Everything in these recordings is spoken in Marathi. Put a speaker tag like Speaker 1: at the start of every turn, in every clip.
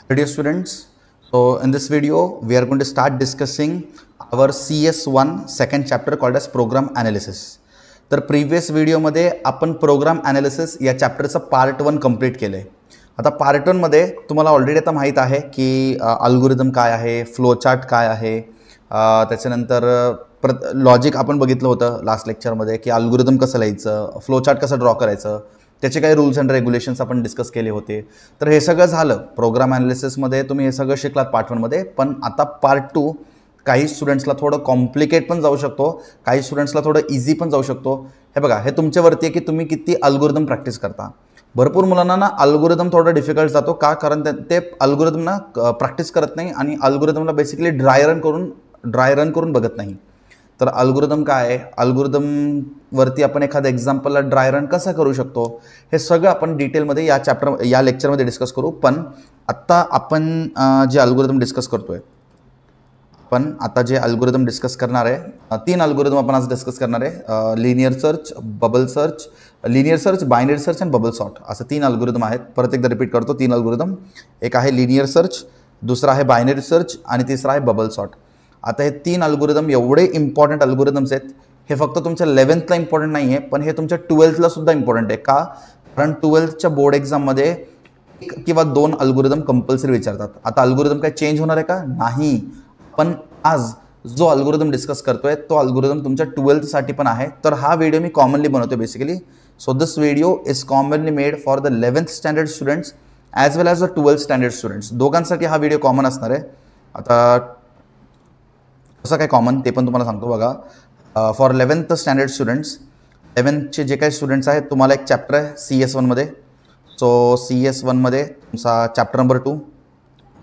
Speaker 1: Dear students, so in this video we are going to start discussing our CS1 second chapter called as program analysis. तर प्रीवियस व्हिडिओमध्ये आपण प्रोग्राम ॲनालिसिस या चॅप्टरचं पार्ट 1 कंप्लीट केलं आहे. आता पार्ट 1 मध्ये तुम्हाला ऑलरेडी आता माहीत आहे की अल्गोरिदम काय आहे, फ्लो चार्ट काय आहे, त्याच्यानंतर लॉजिक आपण बघितलं होतं लास्ट लेक्चरमध्ये की अल्गोरिदम कसं लिहायचं, फ्लो चार्ट कसं ड्रॉ करायचं, त्याचे काही रूल्स अँड रेग्युलेशन्स आपण डिस्कस केले होते. तर हे सगळं झालं प्रोग्राम ॲनालिसिसमध्ये, तुम्ही हे सगळं शिकलात पार्ट 1 मध्ये. पण आता पार्ट 2 काही स्टुडंट्सला थोडं कॉम्प्लिकेट पण जाऊ शकतो, काही स्टुडंट्सला थोडं इझी पण जाऊ शकतो. हे बघा, हे तुमच्यावरती आहे की तुम्ही किती अल्गोरिदम प्रॅक्टिस करता. भरपूर मुलांना ना अल्गोरिदम थोडं डिफिकल्ट जातो का, कारण ते अल्गोरिदम ना प्रॅक्टिस करत नाही आणि अल्गोरिदमला बेसिकली ड्राय रन करून बघत नाही. तर अल्गोरिदम काय आहे, अल्गोरिदमवरती आपण एखाद्या एक्झाम्पलला ड्राय रन कसा करू शकतो, हे सगळं आपण डिटेलमध्ये या लेक्चरमध्ये डिस्कस करू. पण आत्ता आपण जे अल्गोरिदम डिस्कस करतोय, पण आता जे अल्गोरिदम डिस्कस करणार आहे, 3 अल्गोरिदम आपण आज डिस्कस करणार आहे. लिनियर सर्च, बायनरी सर्च आणि बबल सॉर्ट, असं 3 अल्गोरिदम आहेत. परत एकदा रिपीट करतो, 3 अल्गोरिदम. एक आहे लिनियर सर्च, दुसरा आहे बायनरी सर्च आणि तिसरा आहे बबल सॉर्ट. आता हे 3 अल्गोरिदम एवढे इम्पॉर्टंट अल्गोरिदम्स आहेत. हे फक्त तुमच्या 11thला इम्पॉर्टंट नाही आहे, पण हे तुमच्या 12thला सुद्धा इम्पॉर्टंट आहे. का? कारण 12thच्या बोर्ड एक्झाममध्ये 1 किंवा 2 अल्गोरिदम कंपल्सरी विचारतात. आता अल्गोरिदम काय चेंज होणार आहे का? नाही. पण आज जो अल्गोरिदम डिस्कस करतोय तो अल्गोरिदम तुमच्या 12thसाठी पण आहे. तर हा व्हिडिओ मी कॉमनली बनवतोय basically. So this video is commonly made for the 11th standard students as well as the 12th standard students. दोघांसाठी हा व्हिडिओ कॉमन असणार आहे. आता कसं काय कॉमन ते पण तुम्हाला सांगतो बघा. फॉर 11th स्टँडर्ड स्टुडंट्स, 11thचे जे काही स्टुडंट्स आहेत, तुम्हाला एक चॅप्टर आहे CS1 मध्ये. सो CS1 मध्ये तुमचा चॅप्टर नंबर 2,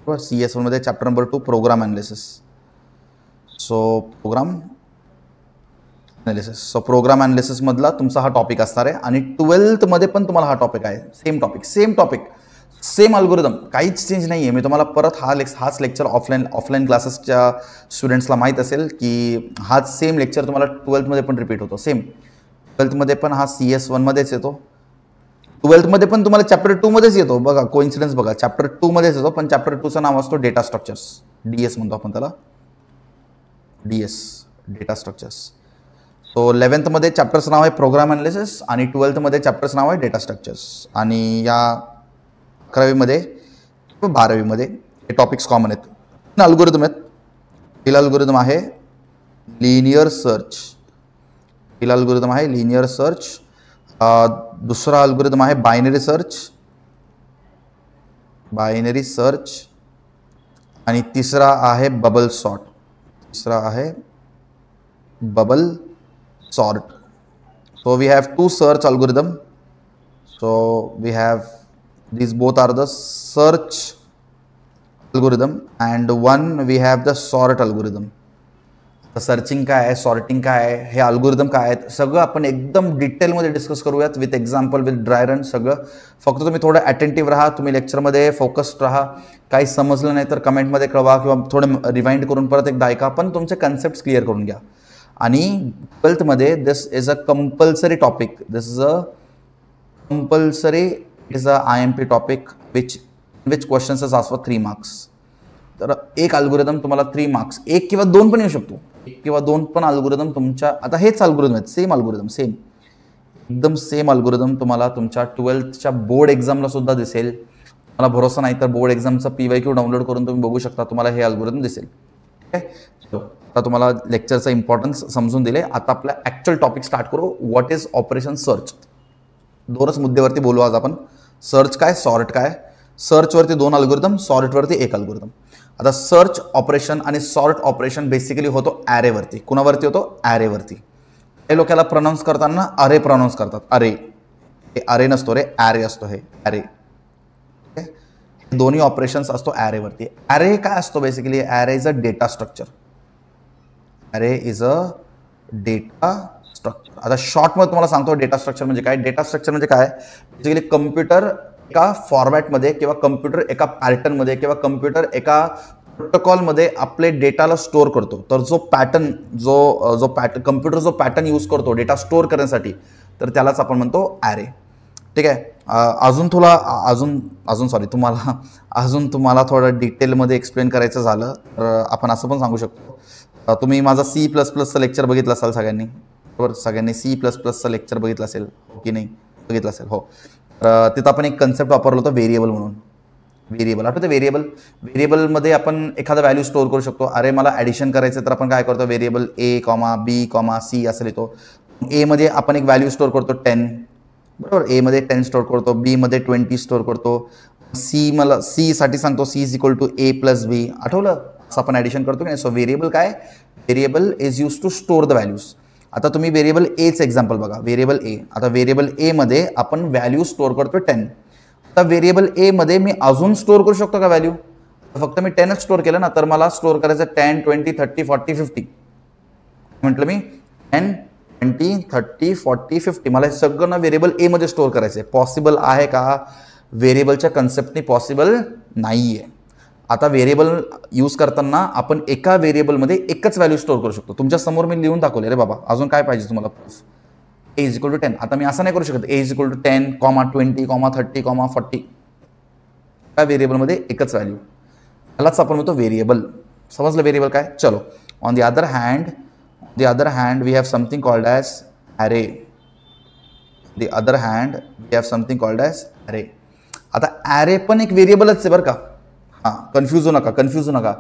Speaker 1: CS1 मध्ये chapter number 2 program analysis. So program analysis मधला तुमचा हा टॉपिक असणार आहे. आणि 12th मध्ये पण तुम्हाला हा टॉपिक आहे. सेम टॉपिक सेम अल्गोरिदम, काहीच चेंज नाही आहे. मी तुम्हाला परत हाच लेक्चर ऑफलाईन क्लासेसच्या स्टुडंट्सला माहीत असेल की हाच सेम लेक्चर तुम्हाला 12th मध्ये पण रिपीट होतो. सेम 12th मध्ये पण हा CS1 मध्येच येतो. 12th मध्ये पण तुम्हाला चॅप्टर 2 मध्येच येतो. बघा कोइन्सिडन्स बघा, चॅप्टर 2 मध्येच येतो. पण चॅप्टर 2चं नाव असतो डेटा स्ट्रक्चर्स, DS म्हणतो आपण त्याला, DS data structures. So 11th मध्ये चॅप्टरचं नाव आहे प्रोग्राम ॲनालिसिस आणि 12th मध्ये चॅप्टरचं नाव आहे डेटा स्ट्रक्चर्स. आणि या 11वी मध्ये व 12वी मध्ये हे टॉपिक्स कॉमन आहेत. 3 अल्गोरिदम आहेत. पहिला अल्गोरिदम आहे लिनियर सर्च, दुसरा अल्गोरिदम आहे बायनरी सर्च आणि तिसरा आहे bubble sort. So we have 2 search algorithm. So we have these both are the search algorithm and one we have the sort algorithm. Searching काय आहे, सॉर्टिंग काय आहे, हे अल्गोरिदम काय आहेत, सगळं आपण एकदम डिटेलमध्ये डिस्कस करूयात with example, with dry run सगळं. फक्त तुम्ही थोडं अटेंटिव्ह राहा, तुम्ही लेक्चरमध्ये फोकस्ड राहा. काही समजलं नाही तर कमेंटमध्ये कळवा किंवा थोडं रिवाइंड करून परत एकदा ऐका. पण तुमचे कन्सेप्ट क्लिअर करून घ्या. आणि 12th मध्ये this is a compulsory topic, is a IMP topic which questions is asked for 3 marks. तर एक अल्गोरिदम तुम्हाला 3 मार्क्स, 1 किंवा 2 पण येऊ शकतो. 1 किंवा 2 पण अल्गोरिदम तुमच्या, आता हेच अल्गोरिदम आहेत, एकदम सेम अल्गोरिदम तुम्हाला तुमच्या 12thच्या बोर्ड एक्झामला सुद्धा दिसेल. मला भरोसा नाही तर बोर्ड एक्झामचा PYQ डाउनलोड करून तुम्ही बघू शकता, तुम्हाला हे अल्गोरिदम दिसेल. ठीक आहे. आता तुम्हाला लेक्चरचा इम्पॉर्टन्स समजून दिले. आता आपला ॲक्च्युअल टॉपिक स्टार्ट करू. What is operation search. 2च मुद्द्यावरती बोलू आज आपण. सर्च काय, सॉर्ट काय. सर्चवरती 2 अल्गोरिदम, सॉर्टवरती 1 अल्गोरिदम. आता सर्च ऑपरेशन आणि सॉर्ट ऑपरेशन बेसिकली होतो ॲरेवरती. कुणावरती होतो? ॲरेवरती. हे लोकांना प्रोनाऊन्स करताना अरे प्रोनाऊन्स करतात. अरे, हे अरे नसतो रे, ॲरे असतो. हे ॲरे. दोन्ही ऑपरेशन्स असतो ॲरेवरती. ॲरे काय असतो basically? Array is a data structure. आता शॉर्टमध्ये तुम्हाला सांगतो डेटा स्ट्रक्चर म्हणजे काय. डेटा स्ट्रक्चर म्हणजे काय? बेसिकली कम्प्युटर एका फॉर्मॅटमध्ये किंवा कम्प्युटर एका पॅटर्नमध्ये किंवा कम्प्युटर एका प्रोटोकॉलमध्ये आपले डेटाला स्टोअर करतो. तर जो कम्प्युटर जो पॅटर्न यूज करतो डेटा स्टोअर करण्यासाठी, तर त्यालाच आपण म्हणतो ॲरे. ठीक आहे. अजून सॉरी तुम्हाला थोडं डिटेलमध्ये एक्सप्लेन करायचं झालं तर आपण असं पण सांगू शकतो. तुम्ही माझा C++चं लेक्चर बघितलं असाल सगळ्यांनी, बरोबर? सगळ्यांनी C++चं लेक्चर बघितलं असेल की नाही? बघितलं असेल, हो. तर तिथं आपण एक कन्सेप्ट वापरलं होतं व्हेरिएबल म्हणून. व्हेरिएबल आठवतं? व्हेरिएबलमध्ये आपण एखादा व्हॅल्यू स्टोअर करू शकतो. अरे मला ॲडिशन करायचं तर आपण काय करतो, व्हेरिएबल A,B,C असं लिहितो. एमध्ये आपण एक व्हॅल्यू स्टोअर करतो 10, बरोबर? एमध्ये 10 स्टोअर करतो, बीमध्ये 20 स्टोअर करतो. सी साठी सांगतो C = A+B. आठवलं? असं आपण ॲडिशन करतो की नाही? सो व्हेरिएबल काय? Variable is use to store the values. आता तुम्ही व्हेरिएबल एचं एक्झाम्पल बघा. व्हेरिएबल ए, आता व्हेरिएबल एमध्ये आपण व्हॅल्यू स्टोअर करतो 10. आता व्हेरिएबल एमध्ये मी अजून स्टोअर करू शकतो का व्हॅल्यू? फक्त मी 10च स्टोअर केलं ना, तर मला स्टोअर करायचं 10, 20, 30, 40, 50. म्हटलं मी 10, 20, 30, 40, 50. मला हे सगळं ना व्हेरिएबल एमध्ये स्टोअर करायचं आहे. पॉसिबल आहे का? व्हेरिएबलच्या कन्सेप्टनी पॉसिबल नाही आहे. आता व्हेरिएबल यूज करताना आपण एका व्हेरिएबलमध्ये एकच व्हॅल्यू स्टोअर करू शकतो. तुमच्या समोर मी लिहून दाखवले. रे बाबा, अजून काय पाहिजे तुम्हाला प्रूफ? A = 10. आता मी असं नाही करू शकत A = 10, 20, 30, 40. त्या व्हेरिएबलमध्ये एकच व्हॅल्यू, त्यालाच आपण म्हणतो व्हेरिएबल. समजलं व्हेरिएबल काय? चलो. On the other hand we have something called as array. आता ॲरे पण एक व्हेरिएबलच आहे बरं का. हां, कन्फ्यूज होऊ नका.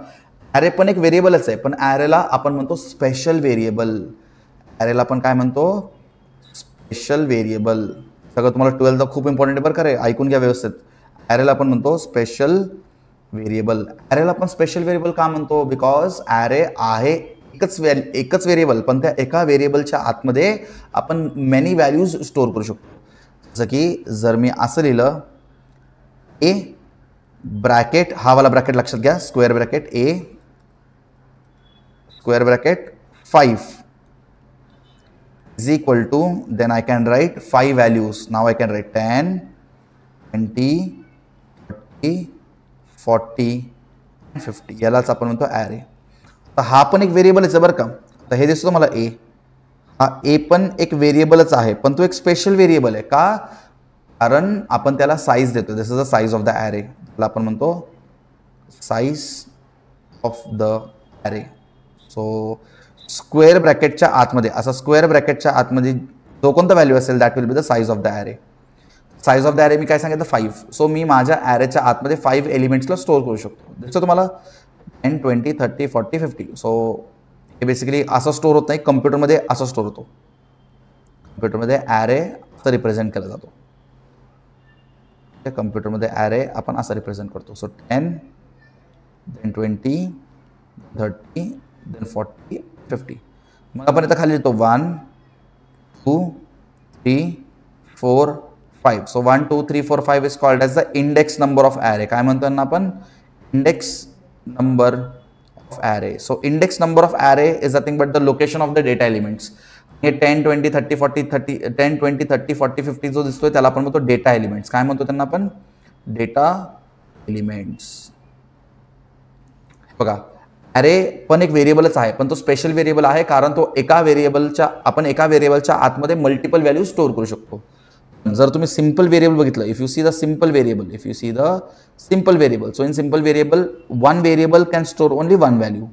Speaker 1: ॲरे पण एक व्हेरिएबलच आहे, पण ॲरेला आपण म्हणतो स्पेशल व्हेरिएबल. ॲरेला आपण काय म्हणतो? Special variable. सगळं तुम्हाला 12th खूप इम्पॉर्टंट आहे बरं का रे, ऐकून घ्या व्यवस्थित. ॲरेला आपण म्हणतो स्पेशल व्हेरिएबल. ॲरेला आपण स्पेशल व्हेरिएबल का म्हणतो? बिकॉज ॲरे आहे एकच व्हेरिएबल, पण त्या एका व्हेरिएबलच्या आतमध्ये आपण मेनी व्हॅल्यूज स्टोअर करू शकतो. जसं की जर मी असं लिहिलं ए ब्रॅकेट, हा वाला ब्रॅकेट लक्षात घ्या, square bracket A square bracket 5 is equal to, then I can write 5 values. Now I can write 10, 20, 30, 40, 50. यालाच आपण म्हणतो ॲरे. तर हा पण एक व्हेरिएबलच आहे बरं का. तर हे दिसतो मला ए, हा ए पण एक व्हेरिएबलच आहे, पण तो एक स्पेशल व्हेरिएबल आहे. का? कारण आपण त्याला साईज देतो. This is the size of the array. त्याला आपण म्हणतो size of the array. So square ब्रॅकेटच्या आतमध्ये, असं स्क्वेअर ब्रॅकेटच्या आतमध्ये जो कोणता व्हॅल्यू असेल that will be the size of the array. Size of the array मी काय सांगितलं? 5. सो मी माझ्या ॲरेच्या आतमध्ये 5 एलिमेंट्सला स्टोअर करू शकतो. जसं तुम्हाला 10, 20, 30, 40, 50. सो हे बेसिकली असं स्टोअर होत नाही, कम्प्युटरमध्ये असं स्टोअर होतो. कम्प्युटरमध्ये ॲरे असं रिप्रेझेंट केला जातो. कम्प्युटरमध्ये ॲरे आपण असं रिप्रेझेंट करतो. So 10, then 20, 30, then 40, 50. मग आपण इथं खाली लिहितो 1, 2, 3, 4, 5. So 1, 2, 3, 4, 5 is called as the index number of array. काय म्हणतो ना आपण? Index number of array. So index number of array is nothing but the location of the data elements. हे 10, 20, 30, 40, 10, 20, 30, 40, 50 जो दिसतोय त्याला आपण म्हणतो डेटा एलिमेंट्स. काय म्हणतो त्यांना आपण? Data elements. बघा, ॲरे पण एक व्हेरिएबलच आहे, पण तो स्पेशल व्हेरिएबल आहे कारण तो एका व्हेरिएबलच्या आतमध्ये मल्टिपल व्हॅल्यू स्टोअर करू शकतो. जर तुम्ही सिंपल व्हेरिएबल बघितलं, if you see the simple variable, so in simple variable one variable can store only one value.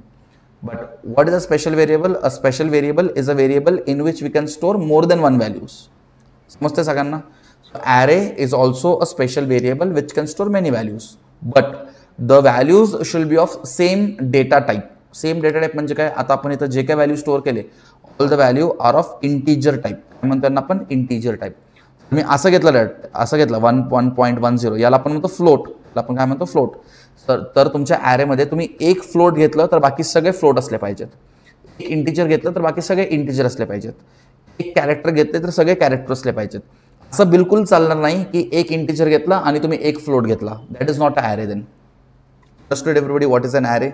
Speaker 1: But what is a special variable? A special variable is a variable in which we can store more than one values. समजते सगळ्यांना? Array is also a special variable which can store many values. But the values should be of same data type. Same data type म्हणजे काय? आता आपण इथं जे काय व्हॅल्यू स्टोअर केले, all the value are of integer type. म्हणतो ना आपण integer type. मी असं घेतलं 1.10, याला आपण म्हणतो फ्लोट. आपण काय म्हणतो? फ्लोट. तर तुमच्या ॲरेमध्ये तुम्ही एक फ्लोट घेतलं तर बाकी सगळे फ्लोट असले पाहिजेत. एक इंटिजर घेतलं तर बाकी सगळे इंटिजर असले पाहिजेत. एक कॅरेक्टर घेतले तर सगळे कॅरेक्टर असले पाहिजेत. असं बिलकुल चालणार नाही की एक इंटिजर घेतला आणि तुम्ही एक फ्लोट घेतला. That is not a array. Then understood everybody what is an array?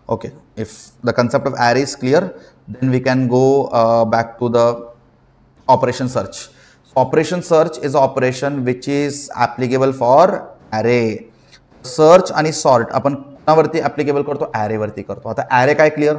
Speaker 1: Okay, if the concept of array is clear then we can go back to the operation search. Operation search is a operation which is applicable for array. Search आणि सॉर्ट आपण कोणावरती ॲप्लिकेबल करतो? ॲरेवरती करतो. आता ॲरे काय क्लिअर?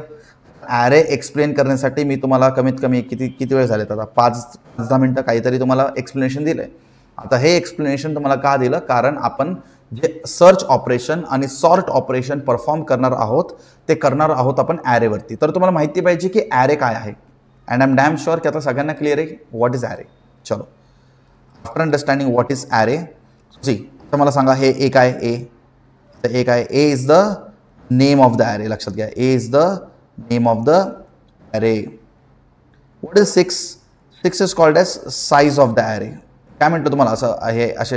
Speaker 1: ॲरे एक्सप्लेन करण्यासाठी मी तुम्हाला कमीत कमी किती वेळ झालेत आता? 5-10 मिनटं काहीतरी तुम्हाला एक्सप्लेनेशन दिलं आहे. आता हे एक्सप्लेनेशन तुम्हाला का दिलं, कारण आपण जे सर्च ऑपरेशन आणि सॉर्ट ऑपरेशन परफॉर्म करणार आहोत ते करणार आहोत आपण ॲरेवरती. तर तुम्हाला माहिती पाहिजे की ॲरे काय आहे. And I am damn sure की आता सगळ्यांना क्लिअर आहे व्हॉट इज ॲरे. चलो, after understanding what is array, जी तर मला सांगा हे ए काय, ए तर ए काय, A is the name of the array. लक्षात घ्या, A is the name of the array. What is 6? 6 is called as size of the array. काय म्हटलं तुम्हाला, असं आहे असे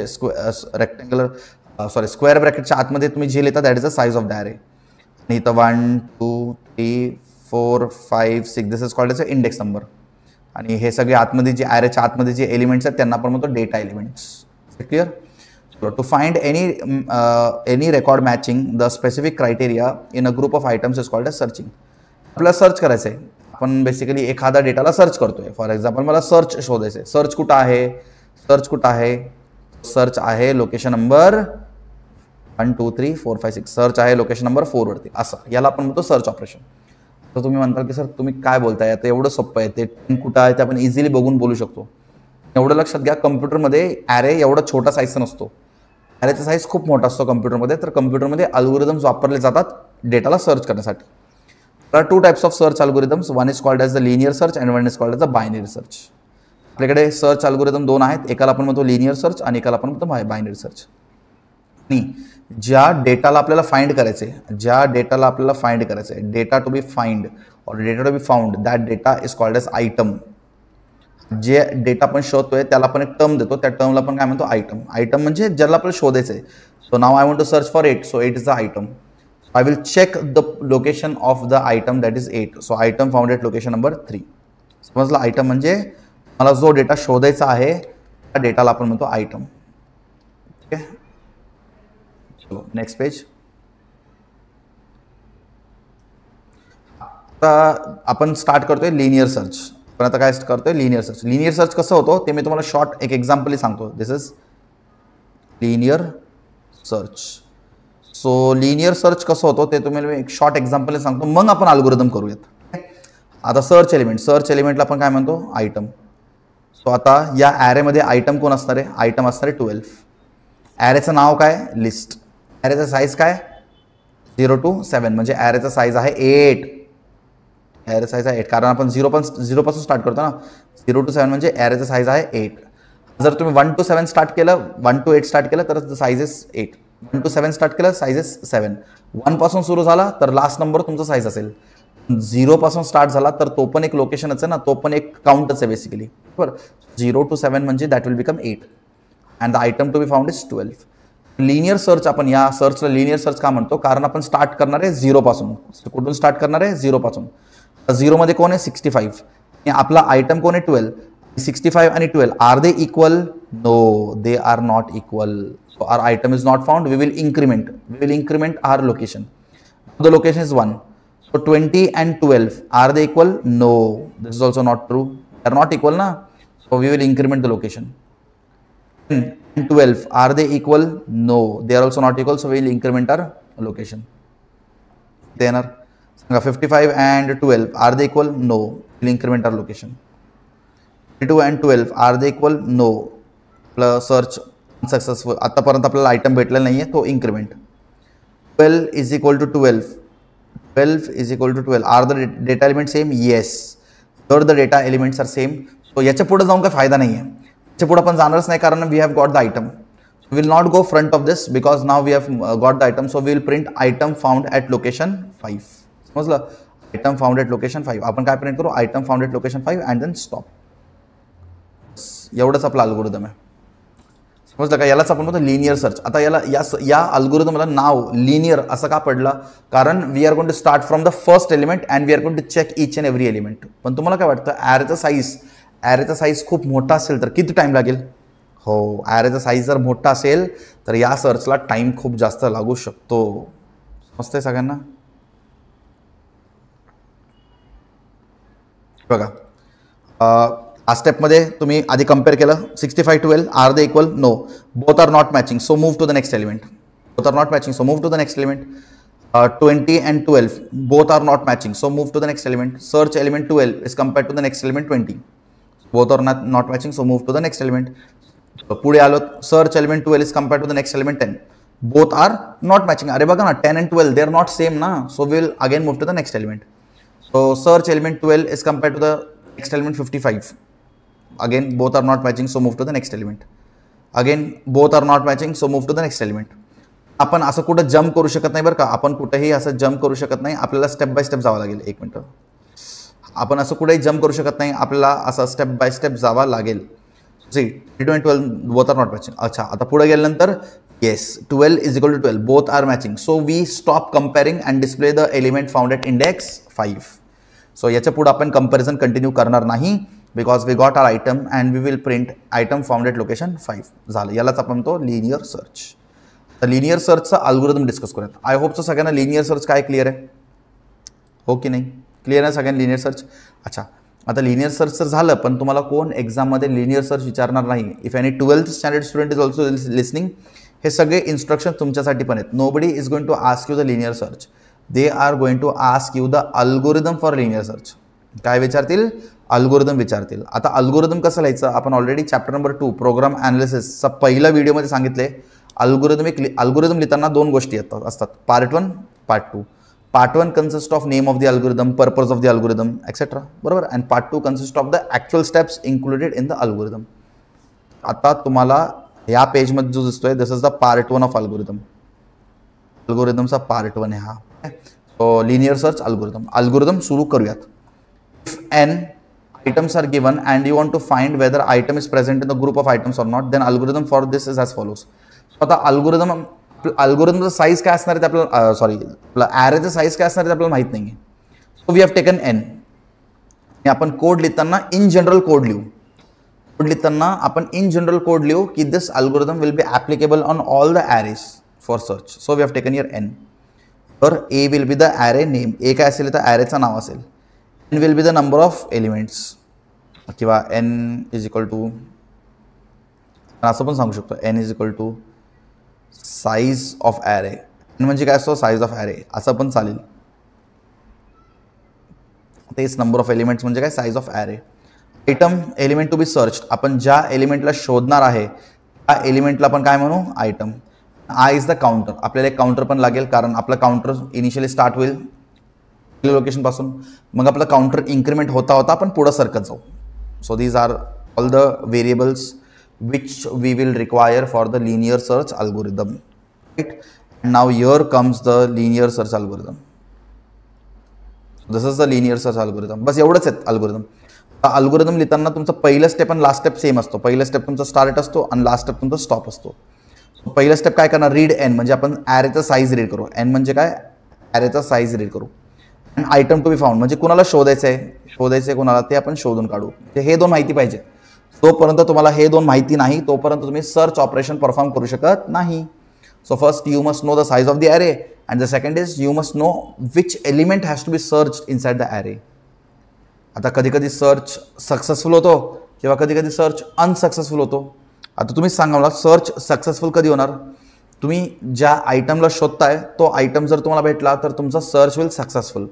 Speaker 1: रेक्टेंग्युलर स्क्वेअर ब्रॅकेटच्या आतमध्ये तुम्ही जे लिहिता that is the size of the array. आणि इथं 1 2 3 4 5 6 this is called as a index number. आणि हे सगळे आतमध्ये जे ॲरेच्या आतमध्ये जे एलिमेंट्स आहेत त्यांना आपण म्हणतो data elements. Clear. To find any record matching the specific criteria in a group of items is called as searching. आपल्याला सर्च करायचं आहे, आपण बेसिकली एखादा डेटाला सर्च करतोय. फॉर एक्झाम्पल मला सर्च शोधायचं आहे. सर्च कुठं आहे, सर्च कुठं आहे, सर्च आहे लोकेशन नंबर 1 2 3 4 5 6, सर्च आहे लोकेशन नंबर 4 वरती. असं याला आपण म्हणतो सर्च ऑपरेशन. तर तुम्ही म्हणताल की सर तुम्ही काय बोलताय, आता एवढं सोपं आहे, ते कुठं आहे ते आपण इझिली बघून बोलू शकतो. एवढं लक्षात घ्या, कम्प्युटरमध्ये ॲरे एवढा छोटा साईजचा नसतो. ॲरेचा साईज खूप मोठा असतो कम्प्युटरमध्ये. तर कम्प्युटरमध्ये अल्गोरिदम्स वापरले जातात डेटाला सर्च करण्यासाठी. तर 2 types of search algorithms, one is called as the linear search and one is called as the binary search. आपल्याकडे सर्च अल्गोरिदम 2 आहेत, एकाला आपण म्हणतो लिनियर सर्च आणि एकाला आपण म्हणतो बायनरी सर्च. आणि ज्या डेटाला आपल्याला फाइंड करायचे, डेटा टू बी फाइंड और data to be found, that data is called as item. जे डेटा आपण शोधतोय त्याला आपण एक टर्म देतो, त्या टर्मला आपण काय म्हणतो आयटम. आयटम म्हणजे ज्याला आपल्याला शोधायचं आहे. So now I want to search for 8, so 8 is the item. I will check the location of the item, that is 8. So item found at location number 3. समजलं. आयटम म्हणजे मला जो डेटा शोधायचा आहे त्या डेटाला आपण म्हणतो आयटम. ओके, चलो नेक्स्ट पेज. आता आपण स्टार्ट करतोय लिनियर सर्च. पण आता काय करतोय लिनियर सर्च. लिनियर सर्च कसं होतो ते मी तुम्हाला शॉर्ट एक एक्झाम्पल सांगतो. This is linear search. So linear search कसं होतं ते तुम्हाला मी एक शॉर्ट एक्झाम्पल सांगतो, मग आपण अल्गोरिदम करूयात. आता सर्च एलिमेंटला आपण काय म्हणतो आयटम. सो आता या ॲरेमध्ये आयटम कोण असणार आहे, आयटम असणार आहे 12. ॲरेचं नाव काय, लिस्ट. ॲरेचा साईज काय 0 to 7, म्हणजे ॲरेचा साईज आहे 8. ॲरे साईज आहे 8 कारण आपण 0 पासून स्टार्ट करतो ना. 0 to 7 म्हणजे ॲरेचा साईज आहे 8. जर तुम्ही 1 to 7 स्टार्ट केलं, 1 to 8 स्टार्ट केलं तर साईज इज 8. 1 to 7 स्टार्ट केलं साईज इज 7. 1 पासून सुरू झाला तर लास्ट नंबर तुमचा साईज असेल. 0 पासून स्टार्ट झाला तर तो पण एक लोकेशनच आहे ना, तो पण एक काउंटच आहे बेसिकली. बरं, 0 to 7 म्हणजे that will become 8 and the item to be found is 12. Linear search, आपण या सर्चला लिनियर सर्च का म्हणतो, कारण आपण स्टार्ट करणार आहे 0 पासून. कुठून स्टार्ट करणार आहे 0 पासून. 0 मध्ये कोण आहे 65 आणि आपला आयटम कोण आहे 12. 65 आणि 12 are they equal, no they are not equal. So our item is not found. We will increment our location. The location is 1. So 20 and 12 are they equal? No, this is also not true. They are not equal na. So we will increment the location. 10 and 12 are they equal? No, they are also not equal. So we will increment our location. Then 55 and 12 are they equal? No, we will increment our location. 22 and 12 are they equal? No. Plus search successful. आतापर्यंत आपल्याला आयटम भेटलेला नाही आहे, तो increment. 12 is equal to 12 are the data element same, yes. तर the data elements are same. So याच्या पुढे जाऊन काय फायदा नाही आहे, याच्या पुढे आपण जाणारच नाही कारण we have got the item. Will not go front of this because now we have got the item. So we will print item found at location 5. समजलं. Item found at location 5. आपण काय प्रिंट करू, item found at location 5 and then stop. एवढंच आपला अल्गोरिदम आहे. समजलं का. यालाच आपण म्हणतो लिनियर सर्च. आता याला या अल्गोरिदमला नाव लिनियर असं का पडलं, कारण we are going to start from the first element and we are going to check each and every element. पण तुम्हाला काय वाटतं, ॲरेचा साईज खूप मोठा असेल तर किती टाइम लागेल. हो, ॲरेचा साईज जर मोठा असेल तर या सर्चला टाइम खूप जास्त लागू शकतो. समजतंय सगळ्यांना. बघा, स्टेपमध्ये तुम्ही आधी कम्पेअर केलं 65 12 are they equal, no both are not matching. So move to the next element. Both are not matching, so move to the next element. 20 and 12 both are not matching, so move to the next element. Search element 12 is compared to the next element 20, both are not matching, so move to the next element. पुढे आलो, search element 12 is compared to the next element 10. Both are not matching. अरे बघा ना, 10 and 12 they are not same ना. So will again move to the next element. So search element 12 is compared to the next element 55. Again both are not matching, so move to the next element. Again both are not matching, so move to the next element. आपण असं कुठं जम्प करू शकत नाही बरं का. आपण कुठेही असं जम्प करू शकत नाही. आपल्याला स्टेप बाय स्टेप जावं लागेल. एक मिनटं. आपण असं कुठेही जम्प करू शकत नाही. आपल्याला असं स्टेप बाय स्टेप जावा लागेल. See 2 and 12 both are not matching. अच्छा, आता पुढे गेल्यानंतर yes 12 is equal to 12 both are matching. So we stop comparing and display the element found at index 5. सो याच्या पुढे आपण कंपॅरिझन कंटिन्यू करणार नाही, because we got are item and we will print item found at location 5. झालं. यालाच आपण तो लिनियर सर्च. तर लिनियर सर्चचा अल्गोरिदम डिस्कस करूयात. आय होप सगळ्यांना लिनियर सर्च काय क्लिअर आहे, हो की नाही? क्लिअर आहे सगळ्यांना लिनियर सर्च. अच्छा, आता लिनियर सर्च तर झालं, पण तुम्हाला कोण एक्झाममध्ये लिनियर सर्च विचारणार नाही. If any 12th standard student is also listening, हे सगळे इन्स्ट्रक्शन तुमच्यासाठी पण आहेत. Nobody is going to ask you the linear search. They are going to ask you the algorithm for linear search. काय विचारतील? अल्गोरिदम विचारतील. आता अल्गोरिदम कसं लिहायचं, आपण ऑलरेडी चॅप्टर नंबर 2 प्रोग्राम ॲनालिसिसचा पहिल्या व्हिडिओमध्ये सांगितले. अल्गोरिदम लिहिताना 2 गोष्टी असतात, part 1, part 2. Part 1 consist of name of the algorithm, purpose of the algorithm etcetera, बरोबर. And part 2 consist of the actual steps included in the algorithm. आता तुम्हाला या पेजमध्ये जो दिसतोय, this is the part 1 of algorithm. अल्गोरिदमचा पार्ट 1 आहे हा. सो लिनियर सर्च अल्गोरिदम सुरू करूयात. If n items are given and you want to find whether item is present in the group of items or not, then algorithm for this is as follows. आता अल्गोरिदमचा साईज काय असणार आहे आपल्याला, सॉरी आपला ॲरेचं साईज काय असणार आहे आपल्याला माहीत नाही आहे. So we have taken n. आपण कोड लिहिताना इन जनरल कोड लिहू. कोड लिहिताना आपण इन जनरल कोड लिहू की this algorithm will be applicable on all the arrays for search. So we have taken here n. तर a will be the array name. A काय असेल तर ॲरेचं नाव असेल. n will be the number of elements किंवा n is equal to, असं पण सांगू शकतो, n is equal to size of array. n म्हणजे काय असतो? साईज ऑफ ॲरे, असं पण चालेल. तेच नंबर ऑफ एलिमेंट्स म्हणजे काय? Size of array. Item element to be search. आपण ज्या एलिमेंटला शोधणार आहे त्या एलिमेंटला आपण काय म्हणू? Item. I is the counter. आपल्याला एक काउंटर पण लागेल, कारण आपला काउंटर इनिशियली स्टार्ट होईल लोकेशन पासून, मग आपला काउंटर इन्क्रीमेंट होता होता आपण पुढे सरकत जाऊ. So these are all the variables which we will require for the linear search algorithm. Right. Now here comes the linear search algorithm. This is the linear search algorithm. बस एवढंच आहे अल्गोरिदम. अल्गोरिदम लिहिताना तुमचं पहिलं स्टेप आणि लास्ट स्टेप सेम असतो. पहिलं स्टेप तुमचा स्टार्ट असतो आणि लास्ट स्टेप तुमचा स्टॉप असतो. पहिलं स्टेप काय करणार? रीड n, म्हणजे आपण ॲरेचा साईज रीड करू. n म्हणजे काय? ॲरेचा साईज रीड करू. And item to be found म्हणजे कुणाला शोधायचं आहे कुणाला, ते आपण शोधून काढू. हे 2 माहिती पाहिजे. तोपर्यंत तुम्हाला हे 2 माहिती नाही तोपर्यंत तुम्ही सर्च ऑपरेशन परफॉर्म करू शकत नाही. So first you must know the size of the array and the second is you must know which element has to be search inside the array. आता कधी कधी सर्च सक्सेसफुल होतो किंवा कधी कधी सर्च अनसक्सेसफुल होतो. आता तुम्ही सांगा मला, सर्च सक्सेसफुल कधी होणार? तुम्ही ज्या आयटमला शोधताय तो आयटम जर तुम्हाला भेटला तर तुमचा सर्च विल सक्सेसफुल.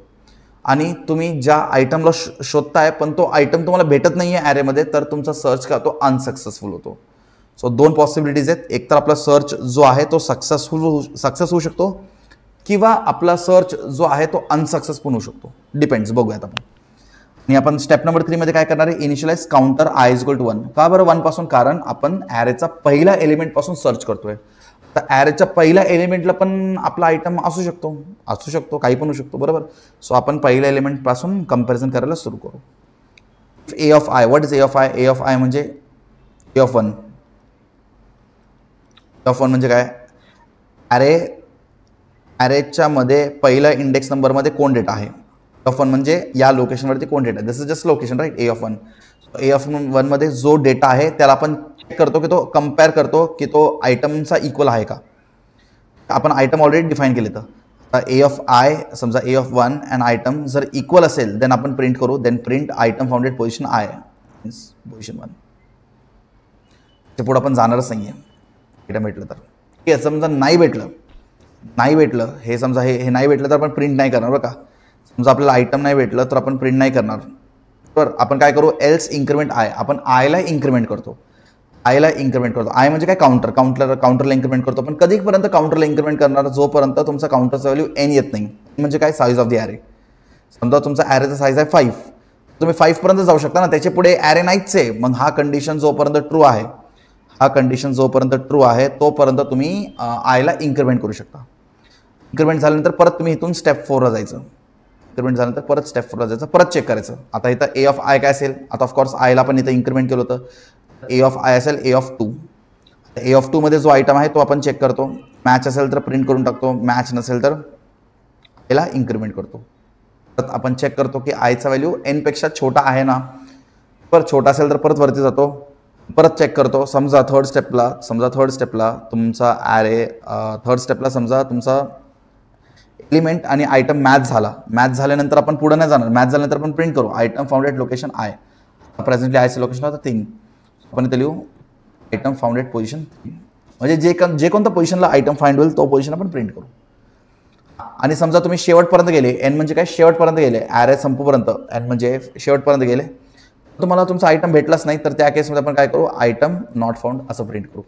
Speaker 1: आणि तुम्ही ज्या आयटमला शोधताय पण तो आयटम तुम्हाला भेटत नाही आहे ॲरेमध्ये, तर तुमचा सर्च का तो अनसक्सेसफुल होतो. सो 2 पॉसिबिलिटीज आहेत. एक तर आपला सर्च जो आहे तो सक्सेस होऊ शकतो, किंवा आपला सर्च जो आहे तो अनसक्सेसफुल होऊ शकतो. डिपेंड्स. बघूयात आपण. आणि आपण स्टेप नंबर 3 मध्ये काय करणार आहे? Initialise counter i is equal to 1. का बरं 1 पासून? कारण आपण ॲरेचा पहिला एलिमेंट पासून सर्च करतोय. तर ॲरेच्या पहिल्या एलिमेंटला पण आपला आयटम असू शकतो, काही पण होऊ शकतो, बरोबर. सो आपण पहिल्या एलिमेंटपासून कंपॅरिझन करायला सुरू करू. A of i. What is a of i? A of i म्हणजे ए ऑफ 1. ए ऑफ 1 म्हणजे काय? ॲरेच्या मध्ये पहिल्या इंडेक्स नंबरमध्ये कोण डेटा आहे. ए ऑफ 1 म्हणजे या लोकेशनवरती कोण डेटा आहे. This is just location, right. A of 1. A of 1 मध्ये जो डेटा आहे त्याला आपण करतो की तो कंपेअर करतो की तो आयटमचा इक्वल आहे का. आपण आयटम ऑलरेडी डिफाईन केले. तर ए ऑफ आय, समजा ए ऑफ 1 अँड आयटम जर इक्वल असेल देन आपण प्रिंट करू. Then print item founded position I means position 1. ते पुढे आपण जाणारच नाही आहे आयटम भेटलं तर. ठीक आहे. समजा नाही भेटलं हे, समजा हे नाही भेटलं तर आपण प्रिंट नाही करणार बरं का. समजा आपल्याला आयटम नाही भेटलं तर आपण प्रिंट नाही करणार. तर आपण काय करू? Else increment I. आपण आयला इन्क्रीमेंट करतो. आयला इन्क्रिमेंट करतो. आय म्हणजे काय काउंटरला इन्क्रिमेंट करतो. पण कधीपर्यंत काउंटरला इन्क्रिमेंट करणार, जोपर्यंत तुमचा काउंटरचा व्हॅल्यू एन येत नाही. म्हणजे काय, साईज ऑफ द ॲरे. समजा तुमचा ॲरेचा साईज आहे 5, तुम्ही 5 पर्यंत जाऊ शकता ना, त्याच्या पुढे ॲरे नाहीच आहे. मग हा कंडिशन जोपर्यंत ट्रू आहे, तोपर्यंत तुम्ही आयला इन्क्रिमेंट करू शकता. इन्क्रिमेंट झाल्यानंतर परत तुम्ही इथून स्टेप 4ला जायचं. परत चेक करायचं. आता इथं ए ऑफ आय काय असेल, आता ऑफकोर्स आयला पण इथं इन्क्रिमेंट केलं होतं. ए ऑफ आय असेल ए ऑफ 2. ए ऑफ 2 मध्ये जो आयटम आहे तो आपण चेक करतो. मॅच असेल तर प्रिंट करून टाकतो, मॅच नसेल तर याला इन्क्रिमेंट करतो. परत आपण चेक करतो की आयचा व्हॅल्यू एन पेक्षा छोटा आहे ना. परत छोटा असेल तर परत वरती जातो, परत चेक करतो. समजा थर्ड स्टेपला तुमचा ॲरे, समजा तुमचा एलिमेंट आणि आयटम मॅच झाल्यानंतर आपण पुढे नाही जाणार. मॅच झाल्यानंतर आपण प्रिंट करू item found at location i. Presently आयचं लोकेशन होतं 3. आपण इथे लिहू आयटम फाउंड ॲट पोझिशन 3. म्हणजे जे कोणत्या पोझिशनला आयटम फाइंड होईल तो पोझिशन आपण प्रिंट करू. आणि समजा तुम्ही शेवटपर्यंत गेले, एन म्हणजे काय, शेवटपर्यंत गेले, ॲरे संपूपर्यंत, एन म्हणजे शेवटपर्यंत गेले, तुम्हाला तुमचा आयटम भेटलाच नाही, तर त्या केसमध्ये आपण काय करू, आयटम नॉट फाउंड असं प्रिंट करू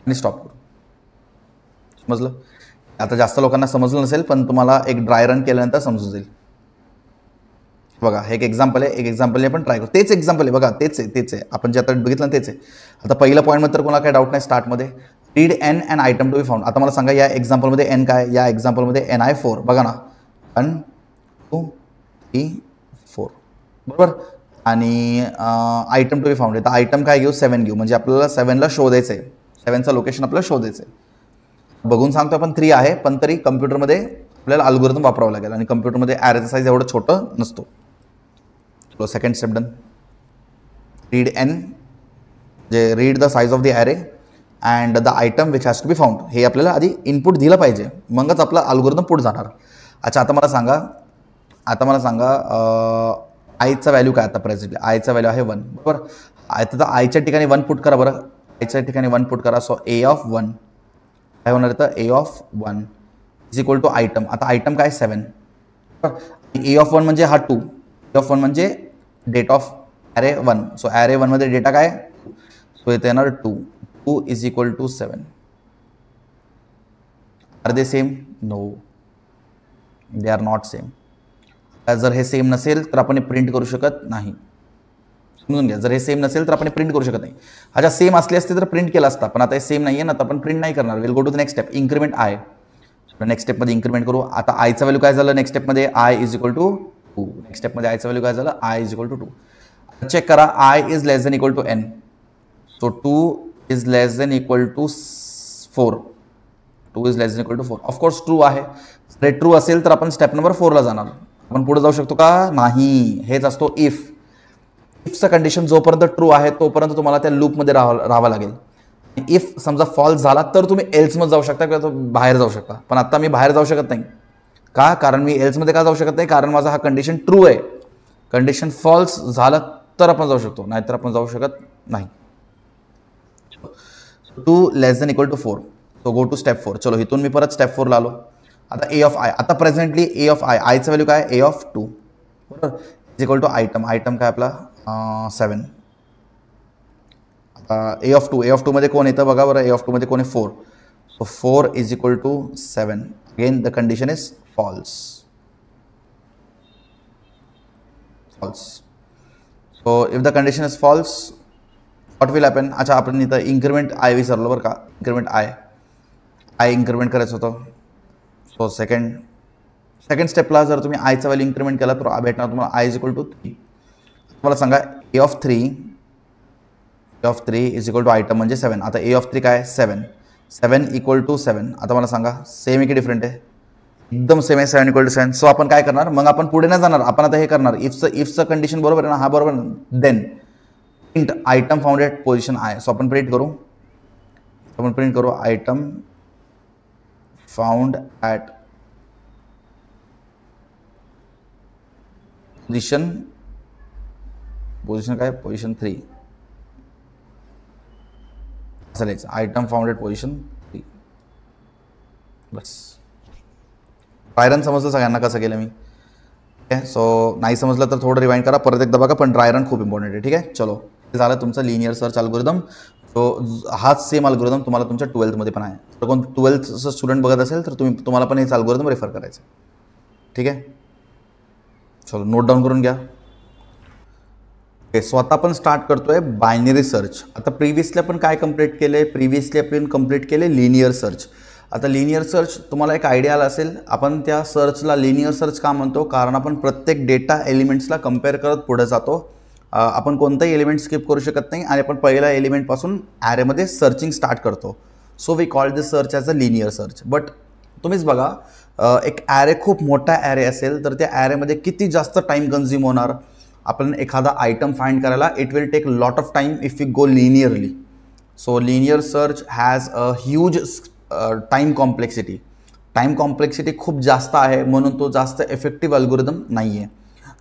Speaker 1: आणि स्टॉप करू. समजलं? आता जास्त लोकांना समजलं नसेल, पण तुम्हाला एक ड्राय रन केल्यानंतर समजून जाईल. बघा, हे एक एक्झाम्पल आहे, आपण ट्राय करू. तेच एक्झाम्पल आहे बघा, तेच आहे आपण जे आता बघितलं तेच आहे. आता पहिलं पॉईंटमध्ये तर कोणाला काही डाऊट नाही. स्टार्टमध्ये read n and item to be found. आता मला सांगा या एक्झाम्पलमध्ये एन काय, या एक्झाम्पलमध्ये एन आहे 4. बघा ना, 1 2 3 4 बरोबर. आणि आयटम टू बी फाउंड आहे, तर आयटम काय घेऊ, 7 घेऊ. म्हणजे आपल्याला 7ला शोधायचं आहे, 7चं लोकेशन आपल्याला शोधायचं आहे. बघून सांगतो आपण 3 आहे, पण तरी कम्प्युटरमध्ये आपल्याला अल्गोरिदम वापरावं लागेल आणि कम्प्युटरमध्ये ॲरेचा साईज एवढं छोटं नसतो. Second step done. Read n, जे read the size of the array and the item which has to be found. हे आपल्याला आधी इनपुट दिलं पाहिजे, मगच आपला अल्गोरिदम पुढे जाणार. अच्छा, आता मला सांगा आयचा व्हॅल्यू काय. आता प्रेझेंटली आयचा व्हॅल्यू आहे 1 बरोबर. आता आयच्या ठिकाणी 1 पुट करा बरं, आयच्या ठिकाणी 1 पुट करा. सो ए ऑफ 1 काय होणार, तर a of 1 is equal to item. आता आयटम काय 7. ए ऑफ 1 म्हणजे हा 2, ए ऑफ 1 म्हणजे data of array 1. So array 1 मध्ये डेटा काय, सो इथे येणार 2 is equal to 7. Are they same? No, they are not same. जर हे सेम नसेल तर आपण प्रिंट करू शकत नाही. समजून घ्या, जर हे सेम नसेल तर आपण प्रिंट करू शकत नाही. अच्छा, सेम असले असते तर प्रिंट केला असता, पण आता हे सेम नाही आहे ना, तर आपण प्रिंट नाही करणार. Will go to the next step, increment i. Next स्टेपमध्ये इन्क्रिमेंट करू. आता आयचा व्हॅल्यू काय झालं, नेक्स्ट स्टेपमध्ये i is equal to 2. Next स्टेपमध्ये आयचा व्हॅल्यू काय झालं, i is equal to 2. Check करा, i is less than equal to n. So 2 is less than equal to 4. 2 is less than equal to 4. Of course true आहे. जर ट्रू असेल तर आपण स्टेप नंबर 4ला जाणार. आपण पुढे जाऊ शकतो का, नाही. हेच असतो इफ. इफचं कंडिशन जोपर्यंत ट्रू आहे तोपर्यंत तुम्हाला त्या लूपमध्ये राहावं लागेल. इफ समजा फॉल्स झाला तर तुम्ही एल्समध्ये जाऊ शकता किंवा बाहेर जाऊ शकता. पण आता मी बाहेर जाऊ शकत नाही. का, कारण मी एल्समध्ये का जाऊ शकत नाही, कारण माझा हा कंडिशन ट्रू आहे. कंडिशन फॉल्स झालं तर आपण जाऊ शकतो, नाहीतर आपण जाऊ शकत नाही. 2 less than equal to 4. So go to step 4. चलो, इथून मी परत स्टेप 4ला आलो. आता ए ऑफ आय, आता प्रेझेंटली ए ऑफ आय, आयचं व्हॅल्यू काय, ए ऑफ 2 बरोबर is equal to item. Item काय आपला 7. आता ए ऑफ 2 मध्ये कोण येतं बघा बरं, ए ऑफ 2 मध्ये कोण आहे 4. So 4 is equal to 7. Again the condition is false. So if the condition is false what will happen. अच्छा, आपण इथं इन्क्रिमेंट आय विसरलो बरं का. इन्क्रिमेंट आय इन्क्रिमेंट करायचं होतं. सो सेकंड स्टेपला जर तुम्ही आयचा व्हॅल्यू इन्क्रिमेंट केला तर भेटणार तुम्हाला आय इज इक्वल टू 3. मला सांगा a of 3 is equal to item म्हणजे 7. आता ए ऑफ 3 काय, 7 इक्वल टू 7. आता मला सांगा सेम आहे की डिफरंट आहे, एकदम सेम आहे. 7 इक्वल टू 7. सो आपण काय करणार, मग आपण पुढे नाही जाणार. आपण आता हे करणार, इफचं कंडिशन बरोबर आहे ना, हा बरोबर. Then print item found at position I. So आपण प्रिंट करू आयटम फाउंड ॲट पोझिशन काय, पोझिशन 3 असं लिहायचं. Item found at position 3. बस. ड्राय रन समजलं सगळ्यांना कसं केलं मी. ठीक आहे. सो नाही समजलं तर थोडं रिवाइंड करा, परत एकदा बघा. पण ड्राय रन खूप इम्पॉर्टंट आहे. ठीक आहे. चलो, हे झालं तुमचं लिनियर सर्च अल्गोरिदम तो हाच सेम अल्गोरिदम तुम्हाला तुमच्या 12th मध्ये पण आहे. तर कोण 12thचं स्टुडंट बघत असेल तर तुम्हाला पण हेच अल्गोरिदम रेफर करायचं. ठीक आहे, चलो नोट डाऊन करून घ्या. ओके, सो आता आपण स्टार्ट करतोय बायनरी सर्च. आता प्रिव्हियसली आपण काय कंप्लीट केले? प्रिव्हियसली आपण कंप्लीट केले लिनियर सर्च. आता लिनियर सर्च तुम्हाला एक आयडिया आला असेल, आपण त्या सर्चला लिनियर सर्च का म्हणतो? कारण आपण प्रत्येक डेटा एलिमेंट्सला कम्पेअर करत पुढे जातो. आपण कोणताही एलिमेंट स्किप करू शकत नाही आणि आपण पहिल्या एलिमेंटपासून ॲरेमध्ये सर्चिंग स्टार्ट करतो. So we call this search as a linear search. But तुम्हीच बघा, एक ॲरे खूप मोठा ॲरे असेल तर त्या ॲरेमध्ये किती जास्त टाईम कन्झ्युम होणार? आपण एखादा आयटम फाइंड करायला it will take lot of time if you go linearly. So linear search has a huge time complexity. Time complexity खूप जास्त आहे, म्हणून तो जास्त इफेक्टिव्ह अल्गोरिदम नाही आहे.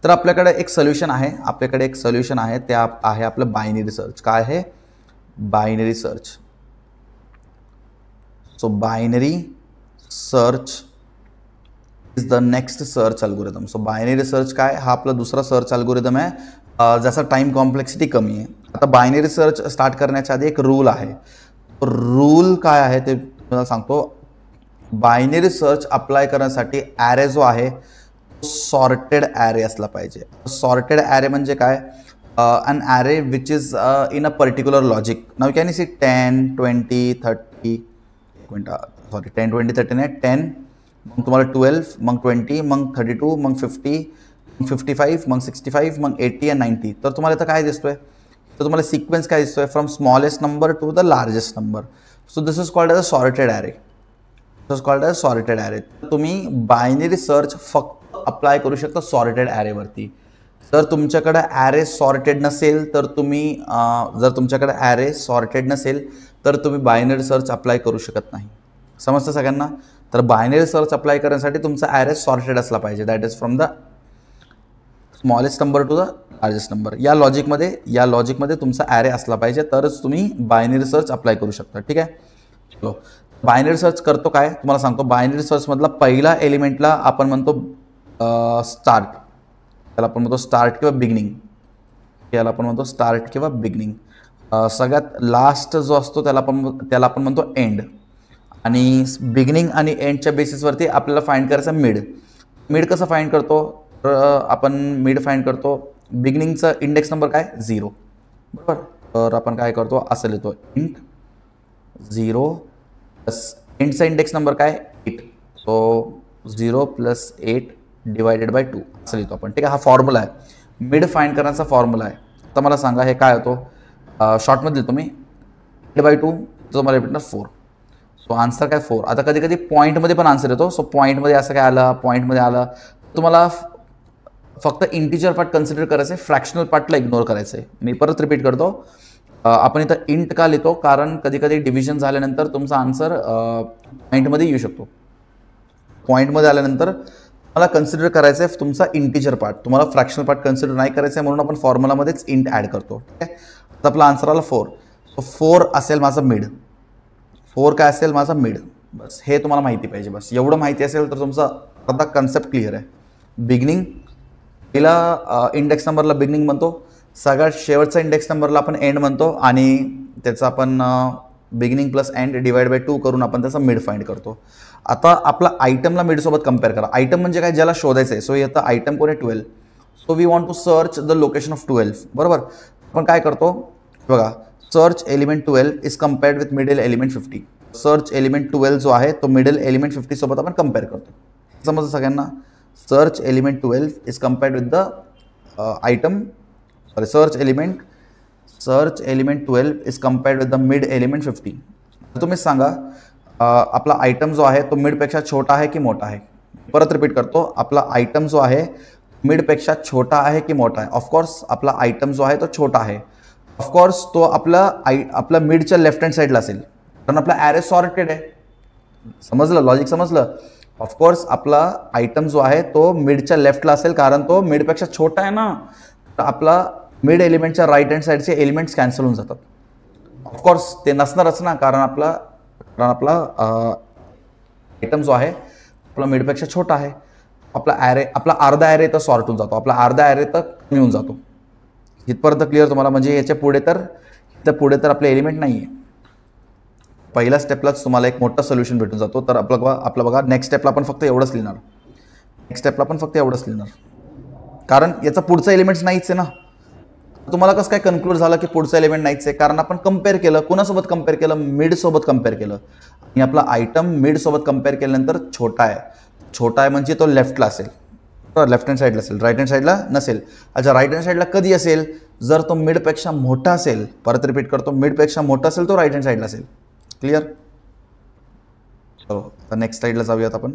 Speaker 1: तर आपल्याकडे एक सोल्युशन आहे, ते आहे आपलं बायनरी सर्च. काय आहे? Binary search. So binary search is the next search algorithm. So binary search काय? हा आपला दुसरा सर्च अल्गोरिदम आहे, ज्याचा टाईम कॉम्प्लेक्सिटी कमी आहे. आता बायनरी सर्च स्टार्ट करण्याच्या आधी एक रूल आहे. रूल काय आहे ते तुम्हाला सांगतो. बायनरी सर्च अप्लाय करण्यासाठी ॲरे जो आहे सॉर्टेड ॲरे असला पाहिजे. सॉर्टेड ॲरे म्हणजे काय? An array which is in a particular logic. Now can you see 10, 20, 30, 10, 20, 30 नाही, 10, मग तुम्हाला 12, मग 20, मग 32, मग 50, मग 55, मग 65, मग 80 आणि 90. तर तुम्हाला इथं काय दिसतोय? तर तुम्हाला सिक्वेन्स काय दिसतोय? From smallest number two the largest number. So this is called as a sorted array. Sorted array. तुम्ही बायनरी सर्च फक्त अप्लाय करू शकता सॉर्टेड ॲरेवरती. जर तुमच्याकडे ॲरे सॉर्टेड नसेल तर तुम्ही बायनरी सर्च अप्लाय करू शकत नाही. समजतं सगळ्यांना? तर बायनरी सर्च अप्लाय करण्यासाठी तुमचा ॲरे सॉर्टेड असला पाहिजे. That is from the smallest number two the largest number. या लॉजिकमध्ये तुमचा ॲरे असला पाहिजे, तरच तुम्ही बायनरी सर्च अप्लाय करू शकता. ठीक आहे, चलो बायनरी सर्च करतो काय तुम्हाला सांगतो. बायनरी सर्चमधला पहिला एलिमेंटला आपण म्हणतो स्टार्ट. त्याला आपण म्हणतो स्टार्ट किंवा बिगनिंग. सगळ्यात लास्ट जो असतो त्याला आपण म्हणतो एंड. आणि बिगिनिंग आणि एंडच्या बेसिसवरती आपल्याला फाइंड करायचं मिड कसं फाइंड करतो? तर आपण मिड फाइंड करतो. बिगिनिंगचा इंडेक्स नंबर काय? 0. बरोबर. तर आपण काय करतो? असं लिहितो इंट 0 प्लस एंडचा इंडेक्स नंबर काय? 8. सो 0 + 8 / 2 असं लिहितो आपण. ठीक आहे, हा फॉर्म्युला आहे. मिड फाइंड करण्याचा फॉर्म्युला आहे. तर मला सांगा हे काय होतो? शॉर्टमध्ये लिहितो मी 8/2, जो मला भेटणार 4. सो आन्सर काय? 4. आता कधी कधी पॉईंटमध्ये पण आन्सर येतो. सो पॉईंटमध्ये असं काय आलं? तुम्हाला फक्त इंटिजर पार्ट कन्सिडर करायचं आहे, फ्रॅक्शनल पार्टला इग्नोर करायचं आहे. मी परत रिपीट करतो. आपण इथं इंट का लिहितो? कारण कधी कधी डिव्हिजन झाल्यानंतर तुमचा आन्सर पॉईंटमध्ये येऊ शकतो. पॉईंटमध्ये आल्यानंतर मला कन्सिडर करायचं आहे तुमचा इंटिजर पार्ट, तुम्हाला फ्रॅक्शनल पार्ट कन्सिडर नाही करायचं आहे, म्हणून आपण फॉर्म्युलामध्येच इंट ॲड करतो. ठीक आहे, तर आपला आन्सर आला 4. सो 4 असेल माझा मिड. 4 काय असेल माझा मिड? बस हे तुम्हाला माहिती पाहिजे. बस एवढं माहिती असेल तर तुमचा आता कन्सेप्ट क्लिअर आहे. बिगिनिंग पहिला इंडेक्स नंबरला बिगिनिंग म्हणतो, सगळ्यात शेवटचा इंडेक्स नंबरला आपण एंड म्हणतो, आणि त्याचा आपण बिगिनिंग प्लस एंड / 2 करून आपण त्याचा मिड फाइंड करतो. आता आपला आयटमला मिडसोबत कम्पेअर करा. आयटम म्हणजे काय? ज्याला शोधायचं आहे. सो येतं आयटम कोण आहे? 12. So we want to search the location of 12. बरोबर. आपण काय करतो बघा, search element 12 is compared with middle element 50. Search element 12 जो आहे तो मिडल एलिमेंट 50 सोबत आपण कम्पेअर करतो. समजतं सगळ्यांना? Search element 12 is compared with the item. Search element 12 is compared with the mid element 50. तुम्हीच सांगा, आपला आयटम जो आहे तो मिडपेक्षा छोटा आहे की मोठा आहे? परत रिपीट करतो, आपला आयटम जो आहे मिडपेक्षा छोटा आहे की मोठा आहे? ऑफकोर्स आपला आयटम जो आहे तो छोटा आहे. ऑफकोर्स तो आपला मिडच्या लेफ्ट हँड साईडला असेल, कारण आपला ॲरे सॉर्टेड आहे. समजलं? लॉजिक समजलं? ऑफकोर्स आपला आयटम जो आहे तो मिडच्या लेफ्टला असेल, कारण तो मिडपेक्षा छोटा आहे ना. तर आपला मिड एलिमेंटच्या राईट हँड साईडचे एलिमेंट्स कॅन्सल होऊन जातात. ऑफकोर्स ते नसणारच ना, कारण आपला आयटम जो आहे आपला मिडपेक्षा छोटा आहे. आपला अर्धा ॲरे तर सॉर्ट होऊन जातो, आपला अर्धा ॲरे तर कमी होऊन जातो. इथपर्यंत क्लिअर तुम्हाला? म्हणजे याच्या पुढे तर तर पुढे तर आपले एलिमेंट नाही आहे. पहिल्या स्टेपलाच तुम्हाला एक मोठा सोल्युशन भेटून जातो. तर आपलं बघा नेक्स्ट स्टेपला आपण फक्त एवढंच लिहिणार. नेक्स्ट स्टेपला आपण फक्त एवढंच लिहिणार, कारण याचा पुढचा एलिमेंट्स नाहीच आहे ना. तुम्हाला कसं काय कन्क्लूड झालं की पुढचा एलिमेंट नाहीच आहे? कारण आपण कम्पेअर केलं. कोणासोबत कम्पेअर केलं? मिड सोबत कम्पेअर केलं. आणि आपला आयटम मिड सोबत कम्पेअर केल्यानंतर छोटा आहे. छोटा आहे म्हणजे तो लेफ्टला असेल, लेफ्ट हँड साईडला असेल, राईट हँड साईडला नसेल. अच्छा, राईट हँड साईडला कधी असेल? जर तो मिडपेक्षा मोठा असेल. परत रिपीट करतो, मिडपेक्षा मोठा असेल तो राईट हँड साईडला असेल. क्लिअर? चलो तर नेक्स्ट स्लाइडला जाऊयात आपण.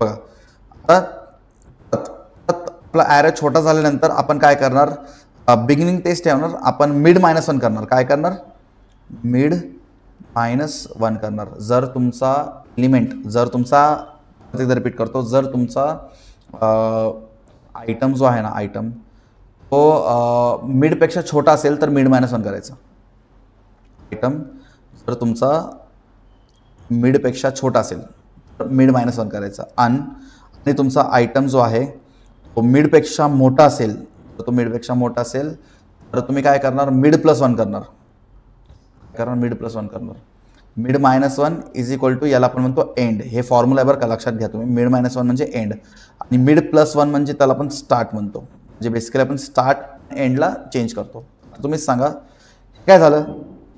Speaker 1: बघा आता आपला ॲरे छोटा झाल्यानंतर आपण काय करणार? बिगिनिंग तेच ठेवणार. आपण मिड -1 करणार. काय करणार? मिड -1 करणार. जर तुमचा एलिमेंट, जर तुमचा रिपीट करतो, जर तुमचा आयटम जो आहे ना, आयटम तो मिडपेक्षा छोटा असेल तर मिड -1 करायचा. आयटम जर तुमचा मिडपेक्षा छोटा असेल तर मिड -1 करायचा. आणि तुमचा आयटम जो आहे तो मिडपेक्षा मोठा असेल, तर तो मिडपेक्षा मोठा असेल तर तुम्ही काय करणार? मिड +1 करणार. कारण मिड +1 करणार. मिड -1 इज इक्वल टू, याला आपण म्हणतो एंड. हे फॉर्म्युला बरं का, लक्षात घ्या तुम्ही. मिड -1 म्हणजे एंड आणि मिड +1 म्हणजे त्याला आपण स्टार्ट म्हणतो. म्हणजे बेसिकली आपण स्टार्ट एंडला चेंज करतो. तुम्हीच सांगा काय झालं?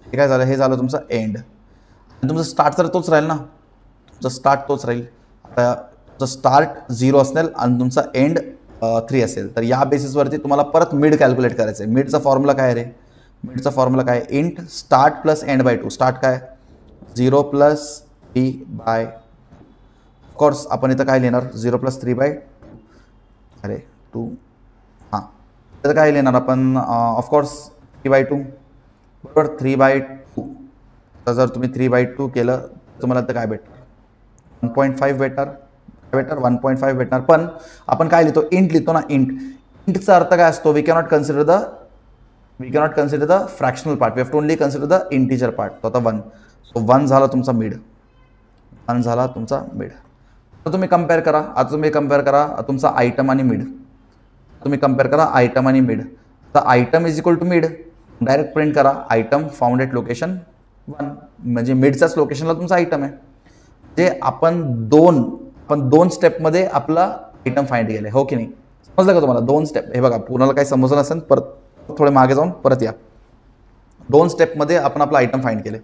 Speaker 1: हे काय झालं? हे झालं तुमचं एंड. आणि तुमचा स्टार्ट तर तोच राहील ना, तुमचा स्टार्ट तोच राहील. आता तुमचा स्टार्ट 0 असेल आणि तुमचा एंड 3 असेल, तर या बेसिसवरती तुम्हाला परत मिड कॅल्क्युलेट करायचं आहे. मिडचा फॉर्म्युला काय रे? मिडचा फॉर्म्युला काय? Int start plus end by 2. Start काय? 0 + 3/2. ऑफकोर्स आपण इथं काय लिहिणार? 0 + 3/2. हां, तर काय लिहिणार आपण? ऑफकोर्स 3/2 बरोबर. 3/2. तर जर तुम्ही 3/2 केलं तुम्हाला तर काय भेटणार? 1.5 भेटणार. 1.5 भेटणार. पण आपण काय लिहितो? इंट लिहितो ना. इंटचा अर्थ काय असतो? We cannot consider the fractional part. We have to only consider the integer part. तो आता 1. सो 1 झाला तुमचा मिड. 1 झाला तुमचा मिड. तर तुम्ही कम्पेअर करा. आता तुम्ही कम्पेअर करा तुमचा आयटम आणि मिड. तुम्ही कम्पेअर करा आयटम आणि मिड. तर item is equal to mid. Direct print करा आयटम फाउंड एट लोकेशन 1. म्हणजे मिडचाच लोकेशनला तुमचा आयटम आहे. जे आपण दोन स्टेपमध्ये आपला आयटम फाइंड केले, हो की नाही? समजलं का तुम्हाला? 2 स्टेप. हे बघा, पुन्हा काही समजलं नसेल परत थोडे मागे जाऊन परत या. 2 स्टेपमध्ये आपण आपला आयटम फाइंड केले.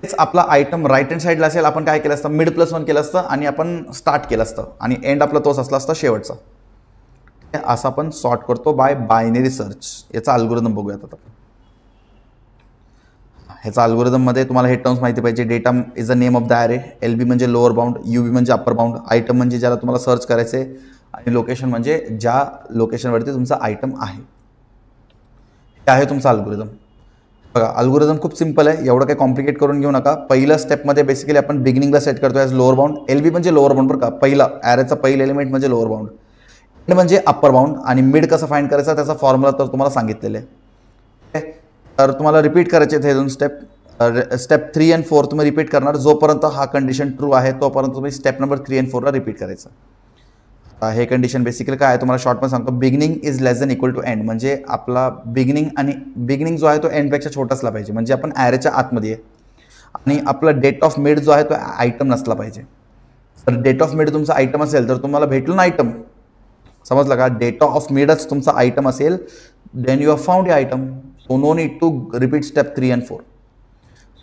Speaker 1: तेच आपला आयटम राईट हँड साईडला असेल, आपण काय केलं असतं? मिड +1 केलं असतं आणि आपण स्टार्ट केलं असतं आणि एंड आपला तोच असला असता शेवटचा. असं आपण सॉर्ट करतो बाय बायनरी सर्च. याचा अल्गोरिदम बघूयात आता. ह्याचा अल्गोरिदममध्ये तुम्हाला हे टर्म्स माहिती पाहिजे. Data is the name of the array. LB म्हणजे लोअर बाउंड, UB म्हणजे अप्पर बाउंड, आयटम म्हणजे ज्याला तुम्हाला सर्च करायचे, आणि लोकेशन म्हणजे ज्या लोकेशनवरती तुमचा आयटम आहे. हे आहे तुमचा अल्गोरिदम. बघा, अल्गोरिदम खूप सिंपल आहे. एवढं काही कॉम्प्लिकेट करून घेऊ नका. पहिल्या स्टेपमध्ये बेसिकली आपण बिगिनिंगला सेट करतो ॲज लोअर बाउंड. LB म्हणजे लोअर बाउंड बरं का. पहिला ॲरेचा पहिला एलिमेंट म्हणजे लोअर बाउंड, एंड म्हणजे अप्पर बाउंड. आणि मिड कसं फाइंड करायचा त्याचा फॉर्म्युला तर तुम्हाला सांगितलेलं आहे. तर तुम्हाला रिपीट करायचे हे 2 स्टेप. स्टेप 3 आणि 4 तुम्ही रिपीट करणार. जोपर्यंत हा कंडिशन ट्रू आहे तोपर्यंत तुम्ही स्टेप नंबर 3 आणि 4ला रिपीट करायचं. हे कंडिशन बेसिकली काय आहे तुम्हाला शॉर्टमध्ये सांगतो. Beginning is less than equal to end. म्हणजे आपला बिगिनिंग जो आहे तो एंडपेक्षा छोटा असला पाहिजे. म्हणजे आपण ॲरेच्या आतमध्ये आहे. आणि आपला डेट ऑफ मिड जो आहे तो आयटम नसला पाहिजे. तर डेट ऑफ मिड तुमचा आयटम असेल तर तुम्हाला भेटलं ना आयटम. समजलं का? डेटा ऑफ मिडच तुमचा आयटम असेल, then you have found the item. So no need to repeat step 3 आणि 4.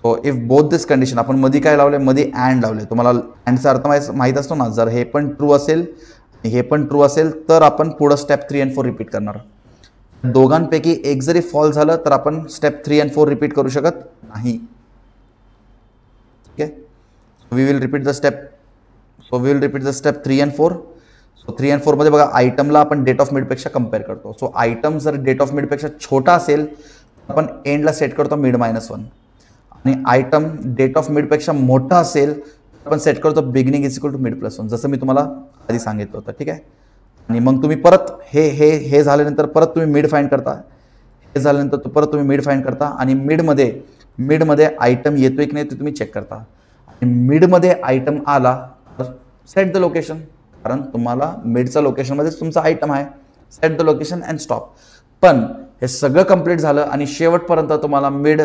Speaker 1: So if both this condition, आपण मध्ये काय लावले? मध्ये अँड लावले. तुम्हाला अँडचा अर्थ माहीत असतो ना. जर हे पण ट्रू असेल हे पण ट्रू असेल तर आपण पुढं स्टेप 3 आणि 4 रिपीट करणार. दोघांपैकी एक जरी फॉल झालं तर आपण स्टेप 3 आणि 4 रिपीट करू शकत नाही. Okay, we will repeat the step. So we will repeat the step 3 आणि 4. सो 3 आणि 4 मध्ये बघा, आयटमला आपण डेट ऑफ मिडपेक्षा कम्पेअर करतो. सो आयटम जर डेट ऑफ मिडपेक्षा छोटा असेल आपण एंडला सेट करतो मिड -1. आणि आयटम डेट ऑफ मिडपेक्षा मोठा असेल आपण सेट करतो beginning is equal to mid +1. जसं मी तुम्हाला आधी सांगितलं होतं. ठीक आहे. आणि मग तुम्ही परत हे झाल्यानंतर परत तुम्ही मिड फाइंड करता. हे झाल्यानंतर परत तुम्ही मिड फाइंड करता. आणि मिडमध्ये आयटम येतोय की नाही ते तुम्ही चेक करता. आणि मिडमध्ये आयटम आला तर सेट द लोकेशन. कारण तुम्हाला मिडच्या लोकेशनमध्येच तुमचा आयटम आहे. Set the location and stop. पण हे सगळं कंप्लीट झालं आणि शेवटपर्यंत तुम्हाला मिड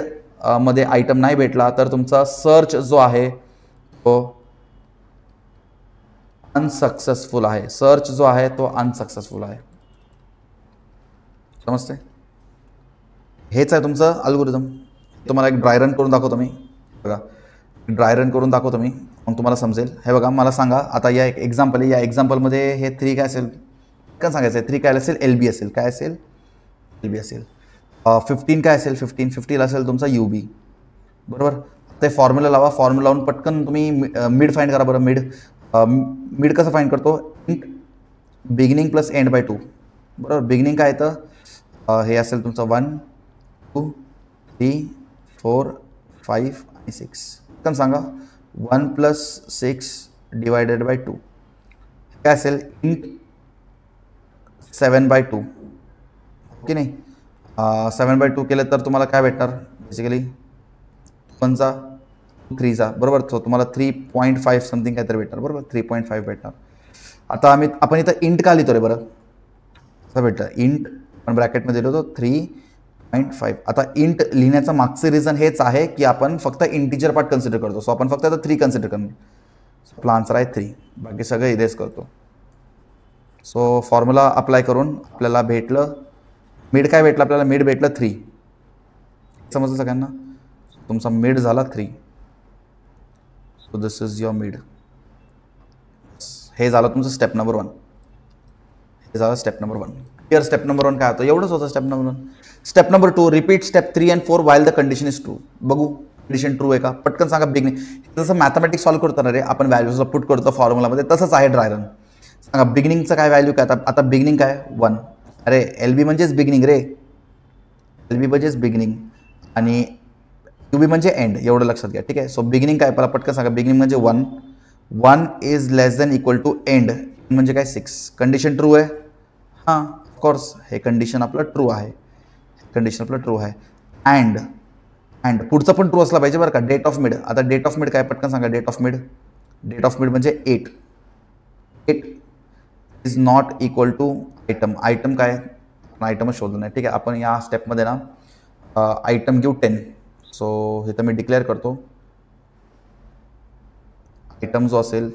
Speaker 1: मध्ये आयटम नाही भेटला तर तुमचा सर्च जो आहे तो अनसक्सेसफुल आहे. सर्च जो आहे तो अनसक्सेसफुल आहे. समजते? हेच आहे तुमचं अल्गोरिदम. तुम्हाला एक ड्राय रन करून दाखवतो मी. बघा, ड्राय रन करून दाखवतो मी, मग तुम्हाला समजेल. हे बघा, मला सांगा आता या एक एक्झाम्पल आहे. या एक्झाम्पलमध्ये हे 3 काय असेल, काय सांगायचं आहे? 3 काय असेल? LB असेल. काय असेल? LB असेल. 15 काय असेल? 15 असेल तुमचा UB. बरोबर. ते फॉर्म्युला लावा. फॉर्म्युला लावून पटकन तुम्ही मिड फाइंड करा. बरं, मिड कसं फाइंड करतो? Int beginning plus end by 2. बरोबर. बिगिनिंग काय येतं? हे असेल तुमचं 1 2 3 4 5 आणि 6. पटकन सांगा. 1 प्लस 6 डिवायडेड बाय 2 काय असेल? Int 7 bye 2. ओके नाही? 7 बाय 2 केलं तर तुम्हाला काय भेटणार? बेसिकली 1चा 3चा. बरोबर. तो तुम्हाला 3.5 समथिंग काहीतरी भेटणार. बरोबर. 3.5 भेटणार. आता आपण इथं इंट का लिहितो रे? बरं, असं भेटतं. इंट आपण ब्रॅकेटमध्ये लिहितो 3.5. आता इंट लिहिण्याचं मागचं रिझन हेच आहे की आपण फक्त इंटिजर पार्ट कन्सिडर करतो. सो आपण फक्त आता 3 कन्सिडर करणार. आपला आन्सर आहे 3. बाकी सगळं इथेच करतो. सो फॉर्म्युला अप्लाय करून आपल्याला भेटलं मिड. काय भेटलं आपल्याला? मिड भेटलं 3. समजलं सगळ्यांना? तुमचा मिड झाला 3. So this is your mid. हे झालं तुमचं स्टेप नंबर 1. हे झालं step number 1. Clear? Step number 1 काय होतं? एवढंच होतं step number 1. Step number 2, repeat step 3 and 4 while the condition is true. बघू कंडिशन ट्रू आहे का? पटकन सांगा. बिगिनिंग जसं मॅथमॅटिक्स सॉल्व्ह करतो ना रे आपण, व्हॅल्यूजला पुट करतो फॉर्म्युलामध्ये, तसंच आहे ड्राय रन. सांगा बिगिनिंगचं काय व्हॅल्यू काय? आता बिगिनिंग काय? 1. अरे LB म्हणजेच बिगिनिंग रे. LB म्हणजेच बिगिनिंग आणि UB म्हणजे एंड. एवढं लक्षात घ्या. ठीक आहे. सो बिगिनिंग काय? मला पटकन सांगा. बिगिनिंग म्हणजे 1. 1 is less than equal to end म्हणजे काय? 6. कंडिशन ट्रू आहे. हां, ऑफकोर्स हे कंडिशन आपलं ट्रू आहे. कंडिशन आपलं ट्रू आहे. अँड पुढचं पण ट्रू असला पाहिजे बरं का. Data of mid. आता डेट ऑफ मिड काय? पटकन सांगा. Data of mid. Data of mid म्हणजे 8. 8 is not equal to item. Item काय? आयटमच शोधलं नाही. ठीक आहे. आपण या स्टेपमध्ये ना आयटम घेऊ 10. सो हे तर मी डिक्लेअर करतो. आयटम जो असेल,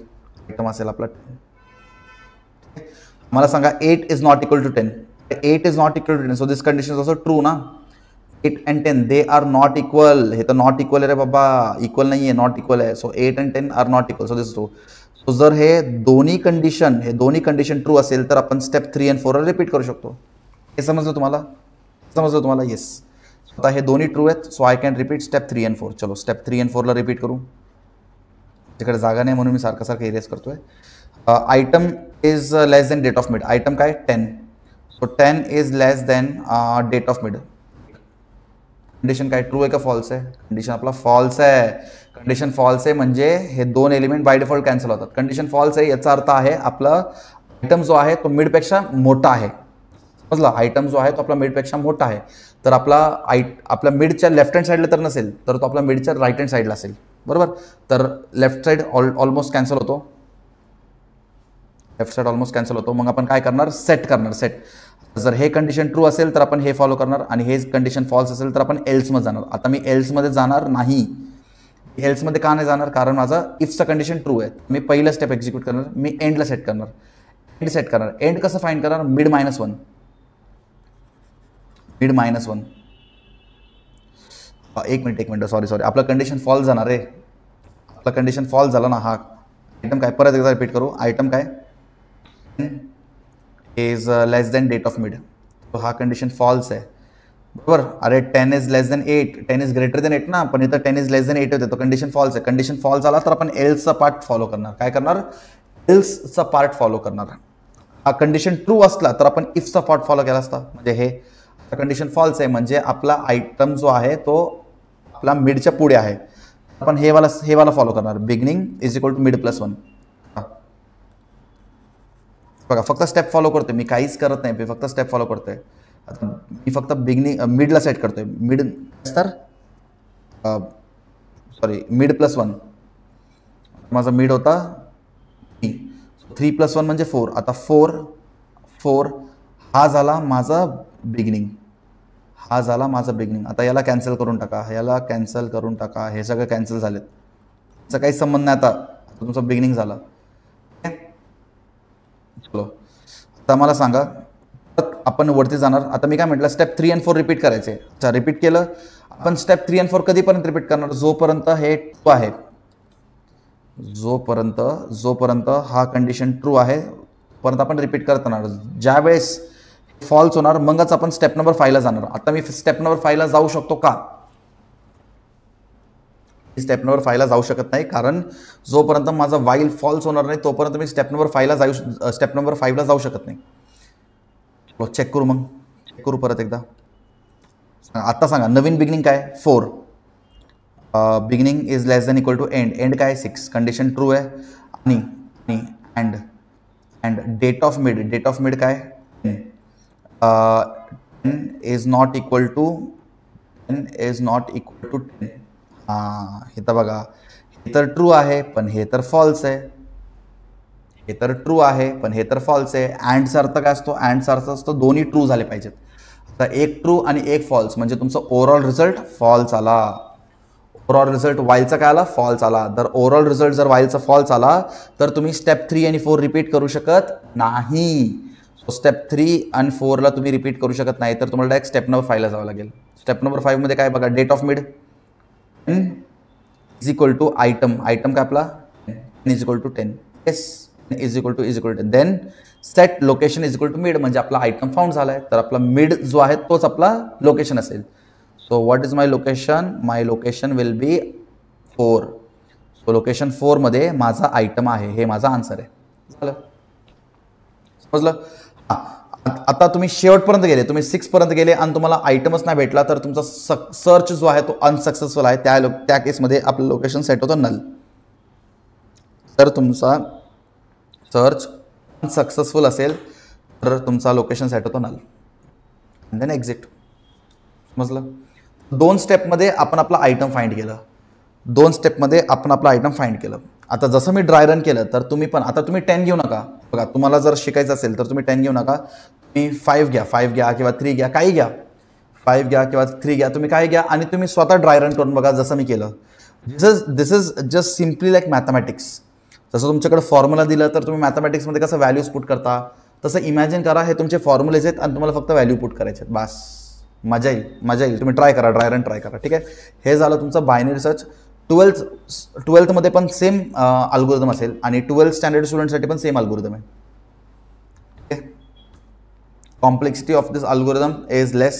Speaker 1: आयटम असेल आपला 10. मला सांगा 8 is not equal to 10. 8 is not equal to 10. So this condition is also true ना. 8 and 10 they are not equal. हे तर नॉट इक्वल आहे रे बाबा. इक्वल नाही आहे, नॉट इक्वल आहे. So 8 and 10 are not equal. So this true. So जर हे दोन्ही कंडिशन ट्रू असेल तर आपण स्टेप 3 and 4 रिपीट करू शकतो. हे समजलं तुम्हाला? येस. आता हे दोन्ही ट्रू आहेत. So I can repeat step 3 and 4. चलो स्टेप 3 and 4 ला रिपीट करू. तिकडे जागा नाही म्हणून मी सारखं इरेज करतोय. Item is less than data of mid. Item काय? 10. So 10 is less than data of mid. Condition काय? ट्रू आहे का फॉल्स आहे? कंडिशन आपला फॉल्स आहे. कंडिशन फॉल्स आहे म्हणजे हे 2 एलिमेंट बाय डिफॉल्ट कॅन्सल होतात. कंडिशन फॉल्स आहे याचा अर्थ आहे आपला आयटम जो आहे तो मिडपेक्षा मोठा आहे. समजला? आयटम जो आहे तो आपला मिडपेक्षा मोठा आहे. तर आपल्या मिडच्या लेफ्ट हँड साईडला तर नसेल, तर तो आपला मिडच्या राईट हँड साईडला असेल. बरोबर. तर लेफ्ट साईड ऑलमोस्ट कॅन्सल होतो. मग आपण काय करणार? सेट करणार. सेट. जर हे कंडिशन ट्रू असेल तर आपण हे फॉलो करणार आणि हे कंडिशन फॉल्स असेल तर आपण एल्समध्ये जाणार. आता मी एल्समध्ये जाणार नाही. एल्समध्ये का नाही जाणार? कारण माझा इफचं कंडिशन ट्रू आहे. मी पहिलं स्टेप एक्झिक्यूट करणार. मी एंडला सेट करणार. एंड कसं फाइंड करणार? Mid minus 1. एक मिनिट. सॉरी. आपलं कंडिशन फॉल्स जाणार रे. आपला कंडिशन फॉल्स झाला ना. हा आयटम काय? परत एकदा रिपीट करू. आयटम काय? Is less than data of mid. तो हा कंडिशन फॉल्स आहे. बरोबर. अरे 10 is less than 8. 10 is greater than 8 ना. पण इथं 10 इज लेस दॅन 8 होते. तो कंडिशन फॉल्स आहे. कंडिशन फॉल्स झाला तर आपण एल्सचा पार्ट फॉलो करणार. काय करणार? एल्सचा पार्ट फॉलो करणार. हा कंडिशन ट्रू असला तर आपण इफचा पार्ट फॉलो केला असता. म्हणजे हे कंडिशन फॉल्स आहे म्हणजे आपला आयटम जो आहे तो आपला मिडच्या पुढे आहे. आपण हे वाला फॉलो करणार. Beginning is equal to mid plus 1. बघा फक्त स्टेप फॉलो करतोय मी. काहीच करत नाही. मी फक्त स्टेप फॉलो करतोय. आता मी फक्त मिडला सेट करतोय. Mid plus 1. माझा मिड होता 3 प्लस 1 म्हणजे 4. आता 4 हा झाला माझा बिगिनिंग, हा झाला माझा बिगिनिंग. आता याला कॅन्सल करून टाका, याला कॅन्सल करून टाका, हे सगळं कॅन्सल झालेत, त्याचा काही संबंध नाही. आता तुमचं बिगिनिंग झालं. चलो आता मला सांगा, आपण वरती जाणार. आता मी काय म्हटलं, स्टेप 3 आणि 4 रिपीट करायचे. अच्छा, रिपीट केलं आपण. स्टेप 3 आणि 4 कधीपर्यंत रिपीट करणार? जोपर्यंत हे ट्रू आहे, जोपर्यंत हा कंडिशन ट्रू आहे परंतु आपण रिपीट करत राहणार. ज्या वेळेस फॉल्स होणार मगच आपण स्टेप नंबर 5 ला जाणार. आता मी स्टेप नंबर 5 ला जाऊ शकतो का? स्टेप नंबर 5 ला जाऊ शकत नाही, कारण जोपर्यंत माझा वाईल फॉल्स होणार नाही तोपर्यंत मी स्टेप नंबर 5 ला जाऊ शकत नाही. चेक करू, मग चेक करू परत एकदा. आता सांगा नवीन बिगिनिंग काय? 4. Beginning is less than equal to end. End काय? 6. कंडिशन ट्रू आहे. आणि अँड डेट ऑफ मिड काय? 10 इज नॉट इक्वल टू 10. हां, हे तर बघा, हे तर ट्रू आहे पण हे तर फॉल्स आहे. हे तर ट्रू आहे पण हे तर फॉल्स आहे. अँडचा अर्थ काय असतो? अँडचा अर्थ असतो दोन्ही ट्रू झाले पाहिजेत. आता एक ट्रू आणि एक फॉल्स म्हणजे तुमचा ओव्हरऑल रिझल्ट फॉल्स आला. ओव्हरऑल रिझल्ट वाईलचा काय आला? फॉल्स आला. तर ओव्हरऑल रिझल्ट जर वाईलचा फॉल्स आला तर तुम्ही स्टेप 3 आणि 4 रिपीट करू शकत नाही. स्टेप 3 आणि 4 ला तुम्ही रिपीट करू शकत नाही, तर तुम्हाला डायरेक्ट स्टेप नंबर 5 ला जावं लागेल. स्टेप नंबर 5 मध्ये काय बघा, data of mid is equal to item काय आपला is equal to 10. Yes, is equal to then set location is equal to mid, म्हणजे आपला आयटम फाउंड झालाय. तर आपला मिड जो आहे तोच आपला लोकेशन असेल. So what is my location? My location will be 4. So location 4 मध्ये माझा आयटम आहे, हे माझा आन्सर आहे. झालं, समजलं? आता तुम्ही शेवटपर्यंत गेले, तुम्ही 6 पर्यंत गेले आणि तुम्हाला आयटमच नाही भेटला तर तुमचा सर्च जो आहे तो अनसक्सेसफुल आहे. त्या केसमध्ये आपलं लोकेशन सेट होतं नल. तर तुमचा सर्च अनसक्सेसफुल असेल तर तुमचा लोकेशन सेट होतो नल. Then exit. समजलं? 2 स्टेपमध्ये आपण आपला आयटम फाइंड केलं. 2 स्टेपमध्ये आपण आपला आयटम फाइंड केलं. आता जसं मी ड्राय रन केलं तर तुम्ही पण, आता तुम्ही 10 घेऊ नका. बघा, तुम्हाला जर शिकायचं असेल तर तुम्ही 10 घेऊ नका. तुम्ही 5 घ्या किंवा 3 घ्या, काही घ्या. 5 घ्या किंवा 3 घ्या, तुम्ही काय घ्या आणि तुम्ही स्वतः ड्राय रन करून बघा जसं मी केलं. This is just simply like mathematics. जसं तुमच्याकडे फॉर्म्युला दिलं तर तुम्ही मॅथमॅटिक्समध्ये कसं व्हॅल्यूज पुट करता तसं इमॅजिन करा हे तुमचे फॉर्म्युलेज आहेत आणि तुम्हाला फक्त व्हॅल्यू पुट करायचे आहेत. बस, मजा येईल. तुम्ही ट्राय करा, ड्राय रन ट्राय करा. ठीक आहे, हे झालं तुमचं बायनरी सर्च. 12th मध्ये पण सेम अल्गोरिदम असेल आणि 12th स्टँडर्ड स्टुडंटसाठी पण सेम अल्गोरिदम आहे. Complexity of this algorithm is less.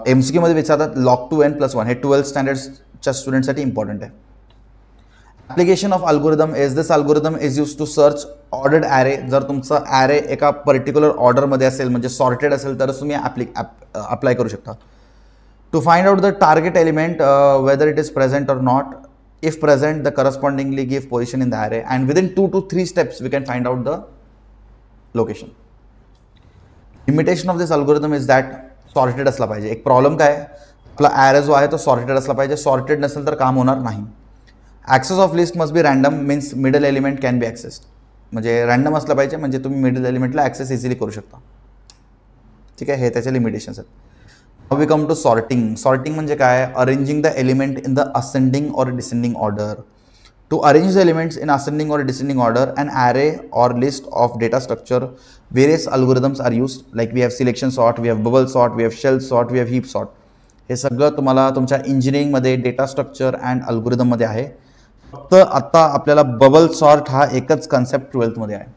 Speaker 1: MCQ मध्ये विचारतात log 2n+1, हे 12th स्टँडर्डच्या स्टुडंटसाठी इम्पॉर्टंट आहे. Application of algorithm is this algorithm is use to search ordered array. जर तुमचा ॲरे एका पर्टिक्युलर ऑर्डरमध्ये असेल म्हणजे सॉर्टेड असेल तरच तुम्ही अप्लाय करू शकता. To find out the target element, whether it is present or not. If present, the correspondingly give position in the array, and within 2 to 3 steps we can find out the location. Limitation of this algorithm is that sorted असला पाहिजे. एक प्रॉब्लेम काय आहे, आपला ॲरे जो आहे तो सॉर्टेड असला पाहिजे. सॉर्टेड नसेल तर काम होणार नाही. Access of list must be random, means middle element can be accessed. म्हणजे रँडम असलं पाहिजे म्हणजे तुम्ही मिडल एलिमेंटला ॲक्सेस इझिली करू शकता. ठीक आहे, हे त्याचे लिमिटेशन्स आहेत. Now we come to sorting. Sorting म्हणजे काय? Arranging the element in the ascending or descending order. To arrange the elements in ascending or descending order, an array or list of data structure, various algorithms are used. Like we have selection sort, we have bubble sort, we have shell sort, we have heap sort. हे सगळं तुम्हाला तुमच्या इंजिनिअरिंगमध्ये डेटा स्ट्रक्चर अँड अल्गोरिदममध्ये आहे. फक्त आता आपल्याला बबल सॉर्ट हा एकच कन्सेप्ट 12th मध्ये आहे.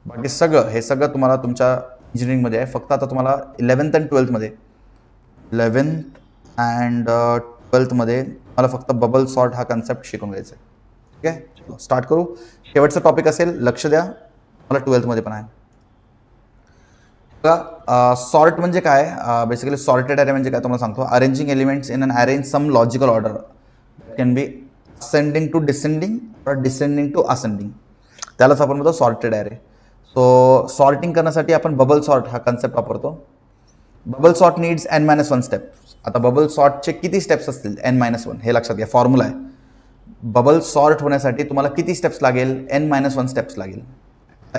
Speaker 1: बाकी सगळं हे सगळं तुम्हाला तुमच्या इंजिनिअरिंगमध्ये आहे. फक्त आता तुम्हाला 11th आणि 12th मध्ये 11th अँड 12th मध्ये मला फक्त बबल सॉर्ट हा कन्सेप्ट शिकून घ्यायचा आहे. ठीक आहे, स्टार्ट करू. शेवटचा टॉपिक असेल, लक्ष द्या, मला 12th मध्ये पण आहे. सॉर्ट म्हणजे काय? बेसिकली सॉर्टेड ॲरे म्हणजे काय तुम्हाला सांगतो. Arranging elements in an array in some logical order. Can be ascending to descending or descending to ascending. त्यालाच आपण म्हणतो सॉर्टेड ॲरे. सो सॉर्टिंग करण्यासाठी आपण बबल सॉर्ट हा कन्सेप्ट वापरतो. Bubble sort needs n-1 step. आता बबल सॉर्टचे किती स्टेप्स असतील? n-1. हे लक्षात घ्या, फॉर्म्युला आहे. बबल सॉर्ट होण्यासाठी तुम्हाला किती स्टेप्स लागेल? n-1 स्टेप्स लागेल.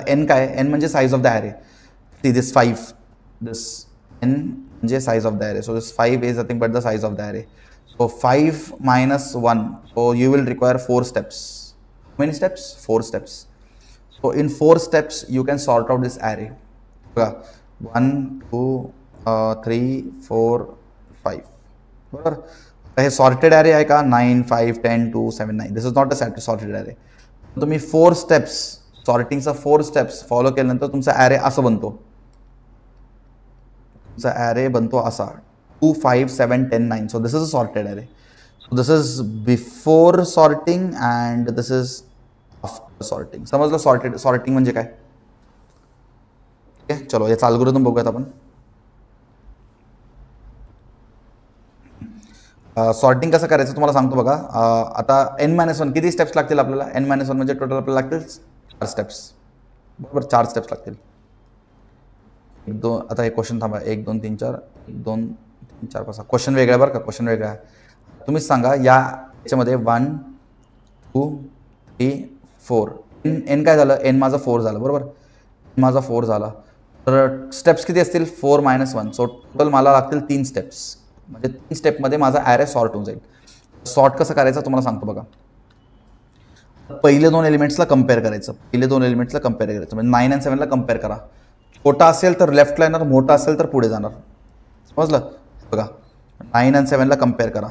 Speaker 1: n काय? n म्हणजे size of the array. See this 5, this n म्हणजे size of the array. So this 5 is nothing but the size of the array. So 5 minus 1. So you will require 4 steps. How many steps? 4 steps. So in 4 steps you can sort out this array. 1, 2, 3, 4, 5. बरोबर. हे सॉर्टेड ॲरे आहे का? 9, 5, 10, 2, 7, 9. दिस is not a sorted array. तुम्ही 4 स्टेप्स सॉर्टिंगचा 4 स्टेप्स फॉलो केल्यानंतर तुमचा ॲरे असं बनतो. तुमचा ॲरे बनतो असा 2, 5, 7, 10, 9. So this is a sorted array. So this is before sorting and this is after sorting. समजलं सॉर्टिंग म्हणजे काय? ओके, चलो याचा अल्गोरिदम बघूयात आपण. सॉर्टिंग कसं करायचं तुम्हाला सांगतो बघा. आता n-1 किती स्टेप्स लागतील आपल्याला? n-1 म्हणजे टोटल आपल्याला लागतील 4 स्टेप्स. बरोबर, 4 स्टेप्स लागतील. 1 2 आता हे क्वेश्चन थांबा. 1 2 3 4 1 2 3 4 5. क्वेश्चन वेगळा बरं का, क्वेश्चन वेगळा. तुम्हीच सांगा याच्यामध्ये 1 2 3 4 n काय झालं? n माझा 4 झालं. बरोबर, माझा 4 झाला. तर स्टेप्स किती असतील? 4 - 1. सो टोटल मला लागतील 3 स्टेप्स. म्हणजे 3 स्टेपमध्ये माझा ॲरे सॉर्ट होऊन जाईल. सॉर्ट कसं करायचं तुम्हाला सांगतो बघा. पहिले 2 एलिमेंट्सला कम्पेअर करायचं. म्हणजे 9 आणि 7ला कम्पेअर करा. छोटा असेल तर लेफ्टला येणार, मोठा असेल तर पुढे जाणार. समजलं बघा. 9 आणि 7ला कम्पेअर करा.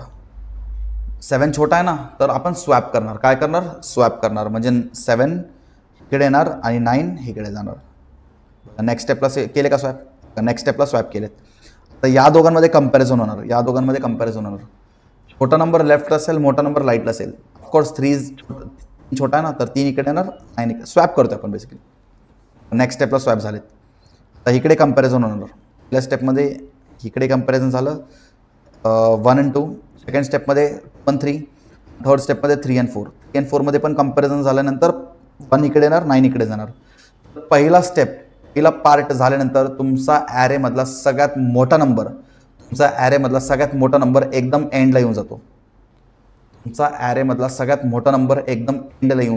Speaker 1: 7 छोटा आहे ना, तर आपण स्वॅप करणार. काय करणार? स्वॅप करणार. म्हणजे 7 इकडे येणार आणि 9 इकडे जाणार. नेक्स्ट स्टेपला केले का स्वॅप? नेक्स्ट स्टेपला स्वॅप केलेत. तर या दोघांमध्ये कंपॅरिझन होणार. छोटा नंबर लेफ्टला असेल, मोठा नंबर राईटला असेल. ऑफकोर्स 3 छोटा आहे ना, तर 3 इकडे येणार, 9 इकडे. स्वॅप करतो आपण बेसिकली. नेक्स्ट स्टेपला स्वॅप झालेत. तर इकडे कंपॅरिझन होणार. पहिल्या स्टेपमध्ये इकडे कंपॅरिझन झालं 1 आणि 2. सेकंड स्टेपमध्ये 1 3. थर्ड स्टेपमध्ये 3 आणि 4. 3 आणि 4मध्ये पण कंपॅरिझन झाल्यानंतर 1 इकडे येणार, 9 इकडे जाणार. पहिला पार्ट झाल्यानंतर तुमचा ॲरेमधला सगळ्यात मोठा नंबर एकदम एंडला येऊन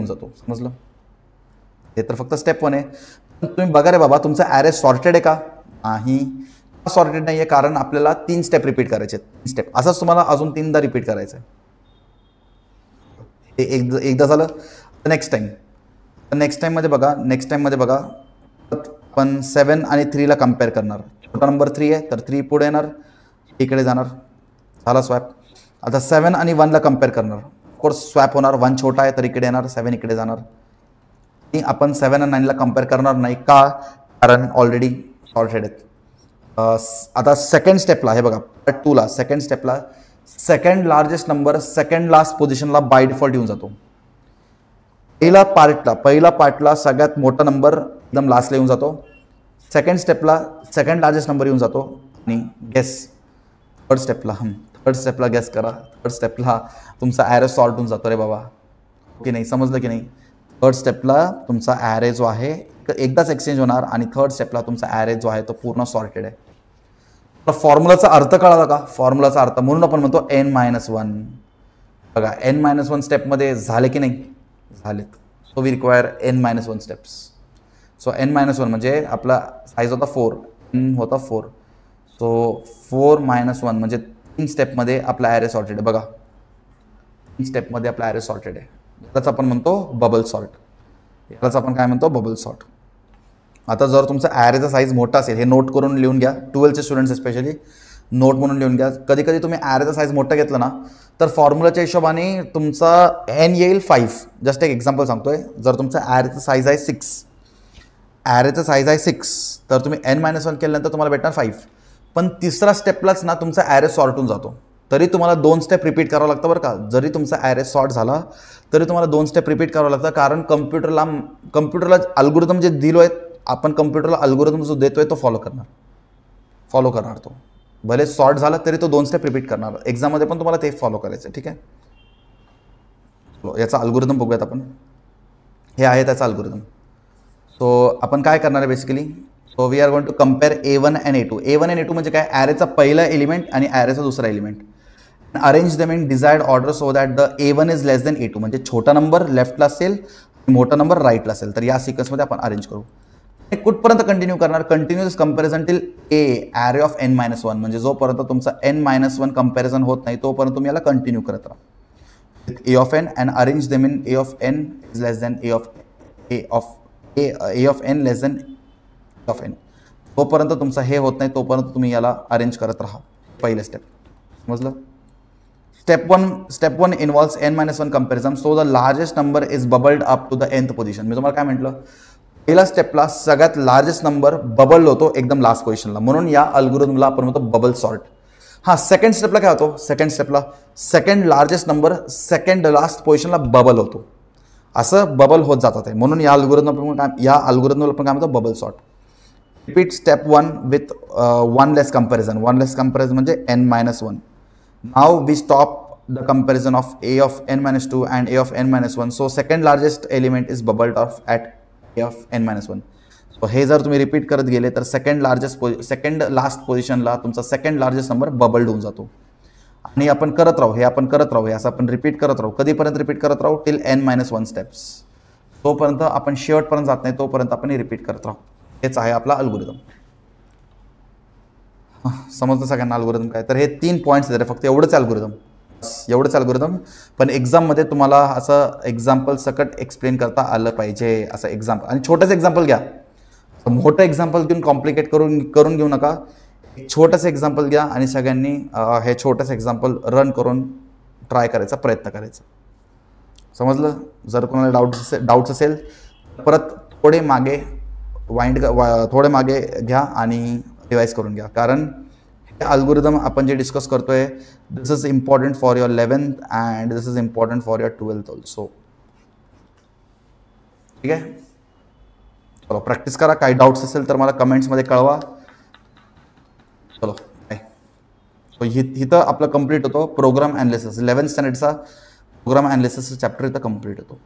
Speaker 1: जातो. समजलं? हे तर फक्त स्टेप 1 आहे. तुम्ही बघा रे बाबा, तुमचा ॲरे सॉर्टेड आहे का? नाही, सॉर्टेड नाही आहे, कारण आपल्याला 3 स्टेप रिपीट करायचे आहेत. 3 स्टेप असंच तुम्हाला अजून 3दा रिपीट करायचं आहे. हे एकदा झालं. नेक्स्ट टाइममध्ये बघा पण 7 आणि 3ला कम्पेअर करणार. छोटा नंबर 3 आहे तर 3 पुढे येणार, इकडे जाणार. झाला स्वॅप. आता 7 आणि 1ला कम्पेअर करणार. ऑफकोर्स स्वॅप होणार. 1 छोटा आहे तर इकडे येणार, 7 इकडे जाणार. आपण 7 आणि 9ला कम्पेअर करणार नाही का? कारण ऑलरेडी सॉर्टेड आहेत. आता सेकंड स्टेपला हे बघा, पार्ट 2ला सेकंड स्टेपला second largest number second last पोझिशनला बाय डिफॉल्ट येऊन जातो. पहिला पार्टला सगळ्यात मोठा नंबर एकदम लास्टला येऊन जातो. सेकंड स्टेपला सेकंड लार्जेस्ट नंबर येऊन जातो. आणि थर्ड स्टेपला गेस करा. थर्ड स्टेपला तुमचा ॲरे सॉर्ट होऊन जातो रे बाबा. की नाही? समजलं की नाही? थर्ड स्टेपला तुमचा ॲरे जो आहे एकदाच एक्सचेंज होणार आणि थर्ड स्टेपला तुमचा ॲरे जो आहे तो पूर्ण सॉर्टेड आहे. तर फॉर्म्युलाचा अर्थ कळाला का? फॉर्म्युलाचा अर्थ म्हणून आपण म्हणतो n-1. बघा, n-1 स्टेपमध्ये झाले की नाही? झालेत. सो वी रिक्वायर n-1 स्टेप्स. सो n-1 म्हणजे आपला साईज होता 4, n होता 4. सो 4-1 म्हणजे 3 स्टेपमध्ये आपला ॲरे सॉर्टेड आहे. बघा, 3 स्टेपमध्ये आपला ॲरे सॉर्टेड आहे. यालाच आपण म्हणतो बबल सॉर्ट. आता जर तुमचा ॲरेचा साईज मोठा असेल, हे नोट करून लिहून घ्या. 12चे स्टुडंट्स स्पेशली नोट म्हणून लिहून घ्या. कधी कधी तुम्ही ॲरेचा साईज मोठा घेतला ना, तर फॉर्म्युलाच्या हिशोबाने तुमचा n येईल 5. जस्ट एक एक्झाम्पल सांगतोय. जर तुमचा ॲरेचा साईज आहे 6, तर तुम्ही n-1 केल्यानंतर तुम्हाला भेटणार 5. पण तिसरा स्टेपलाच ना तुमचा ॲरे सॉर्ट होऊन जातो. तरी तुम्हाला 2 स्टेप रिपीट करावं लागतं बरं का. जरी तुमचा ॲरे सॉर्ट झाला तरी तुम्हाला 2 स्टेप रिपीट करावं लागतं. कारण कम्प्युटरला अल्गोरिदम जे दिलो आहे आपण, कम्प्युटरला अल्गोरिदम जो देतोय तो फॉलो करणार तो. भले सॉर्ट झाला तरी तो 2 स्टेप रिपीट करणार. एक्झाममध्ये पण तुम्हाला ते फॉलो करायचं. ठीक आहे? याचा अल्गोरिदम बघूयात आपण. हे आहे त्याचा अल्गोरिदम. सो आपण काय करणार आहे basically? So we are going to compare A1 and A2. A1 and A2 म्हणजे काय? ॲरेचा पहिला एलिमेंट आणि ॲरेचा दुसरा element. Arrange them in desired order so that the A1 is less then A2. म्हणजे छोटा नंबर लेफ्टला असेल, मोठा नंबर राईटला असेल. तर या सिक्वेन्समध्ये आपण अरेंज करू. कुठपर्यंत कंटिन्यू करणार, continuous comparison till A array of n-1, म्हणजे जोपर्यंत तुमचा n-1 कंपॅरिझन होत नाही तोपर्यंत तुम्ही याला कंटिन्यू करत राहा with A of N and arrange them in A of N is less than A of N less than of N. तोपर्यंत तुमचं हे होत नाही तोपर्यंत तुम्ही याला अरेंज करत राहा. पहिले स्टेप समजलं. Step one involves n-1 comparison, so the largest number is bubbled up to the nth position. मी तुम्हाला काय म्हटलं, पहिल्या स्टेपला सगळ्यात लार्जेस्ट नंबर बबल होतो एकदम लास्ट पोझिशनला, म्हणून या अल्गोरिदमला आपण म्हणतो बबल सॉर्ट. हां, सेकंड स्टेपला काय होतो, सेकंड स्टेपला second largest number second last पोझिशनला बबल होतो, असं बबल होत जातात आहे, म्हणून या अल्गोरिदमला आपण काय म्हणतो bubble sort. Repeat step one with one less comparison म्हणजे n-1. Now we stop the comparison of a of n-2 and a of n-1, so second largest element is bubbled off at a of n-1. so हे जर तुम्ही रिपीट करत गेले तर सेकंड लास्ट पोझिशनला तुमचा सेकंड लार्जेस्ट नंबर बबल्ड होऊन जातो. आणि आपण करत राहू हे असं आपण रिपीट करत राहू. कधीपर्यंत रिपीट करत राहू, टिल n-1 स्टेप्स. तोपर्यंत आपण शेवटपर्यंत जात नाही तोपर्यंत आपण रिपीट करत राहू. हेच आहे आपला अल्गोरिदम. समजतं सगळ्यांना अल्गोरिदम काय, तर हे 3 पॉईंट्स आहेत फक्त, एवढंच अल्गोरिदम. पण एक्झाममध्ये तुम्हाला असं एक्झाम्पल सकट एक्सप्लेन करता आलं पाहिजे, असं एक्झाम्पल. आणि छोटंसं एक्झाम्पल घ्या, मोठं एक्झाम्पल घेऊन कॉम्प्लिकेट करून घेऊ नका. एक छोटंसं एक्झाम्पल घ्या आणि सगळ्यांनी हे छोटंसं एक्झाम्पल रन करून ट्राय करायचा प्रयत्न करायचा. समजलं. जर कोणाला डाऊट्स असेल परत थोडे मागे घ्या आणि रिवाइज करून घ्या, कारण हे अल्गोरिदम आपण जे डिस्कस करतोय this is important for your 11th and this is important for your 12th also. ठीक आहे, चलो प्रॅक्टिस करा. काही डाऊट्स असेल तर मला कमेंट्समध्ये कळवा. चलो बाय. सो इथं आपलं कंप्लीट होतो प्रोग्राम ॲनालिसिस. 11th स्टँडर्डचा प्रोग्राम ॲनालिसिसचा चॅप्टर इथं कंप्लीट होतो.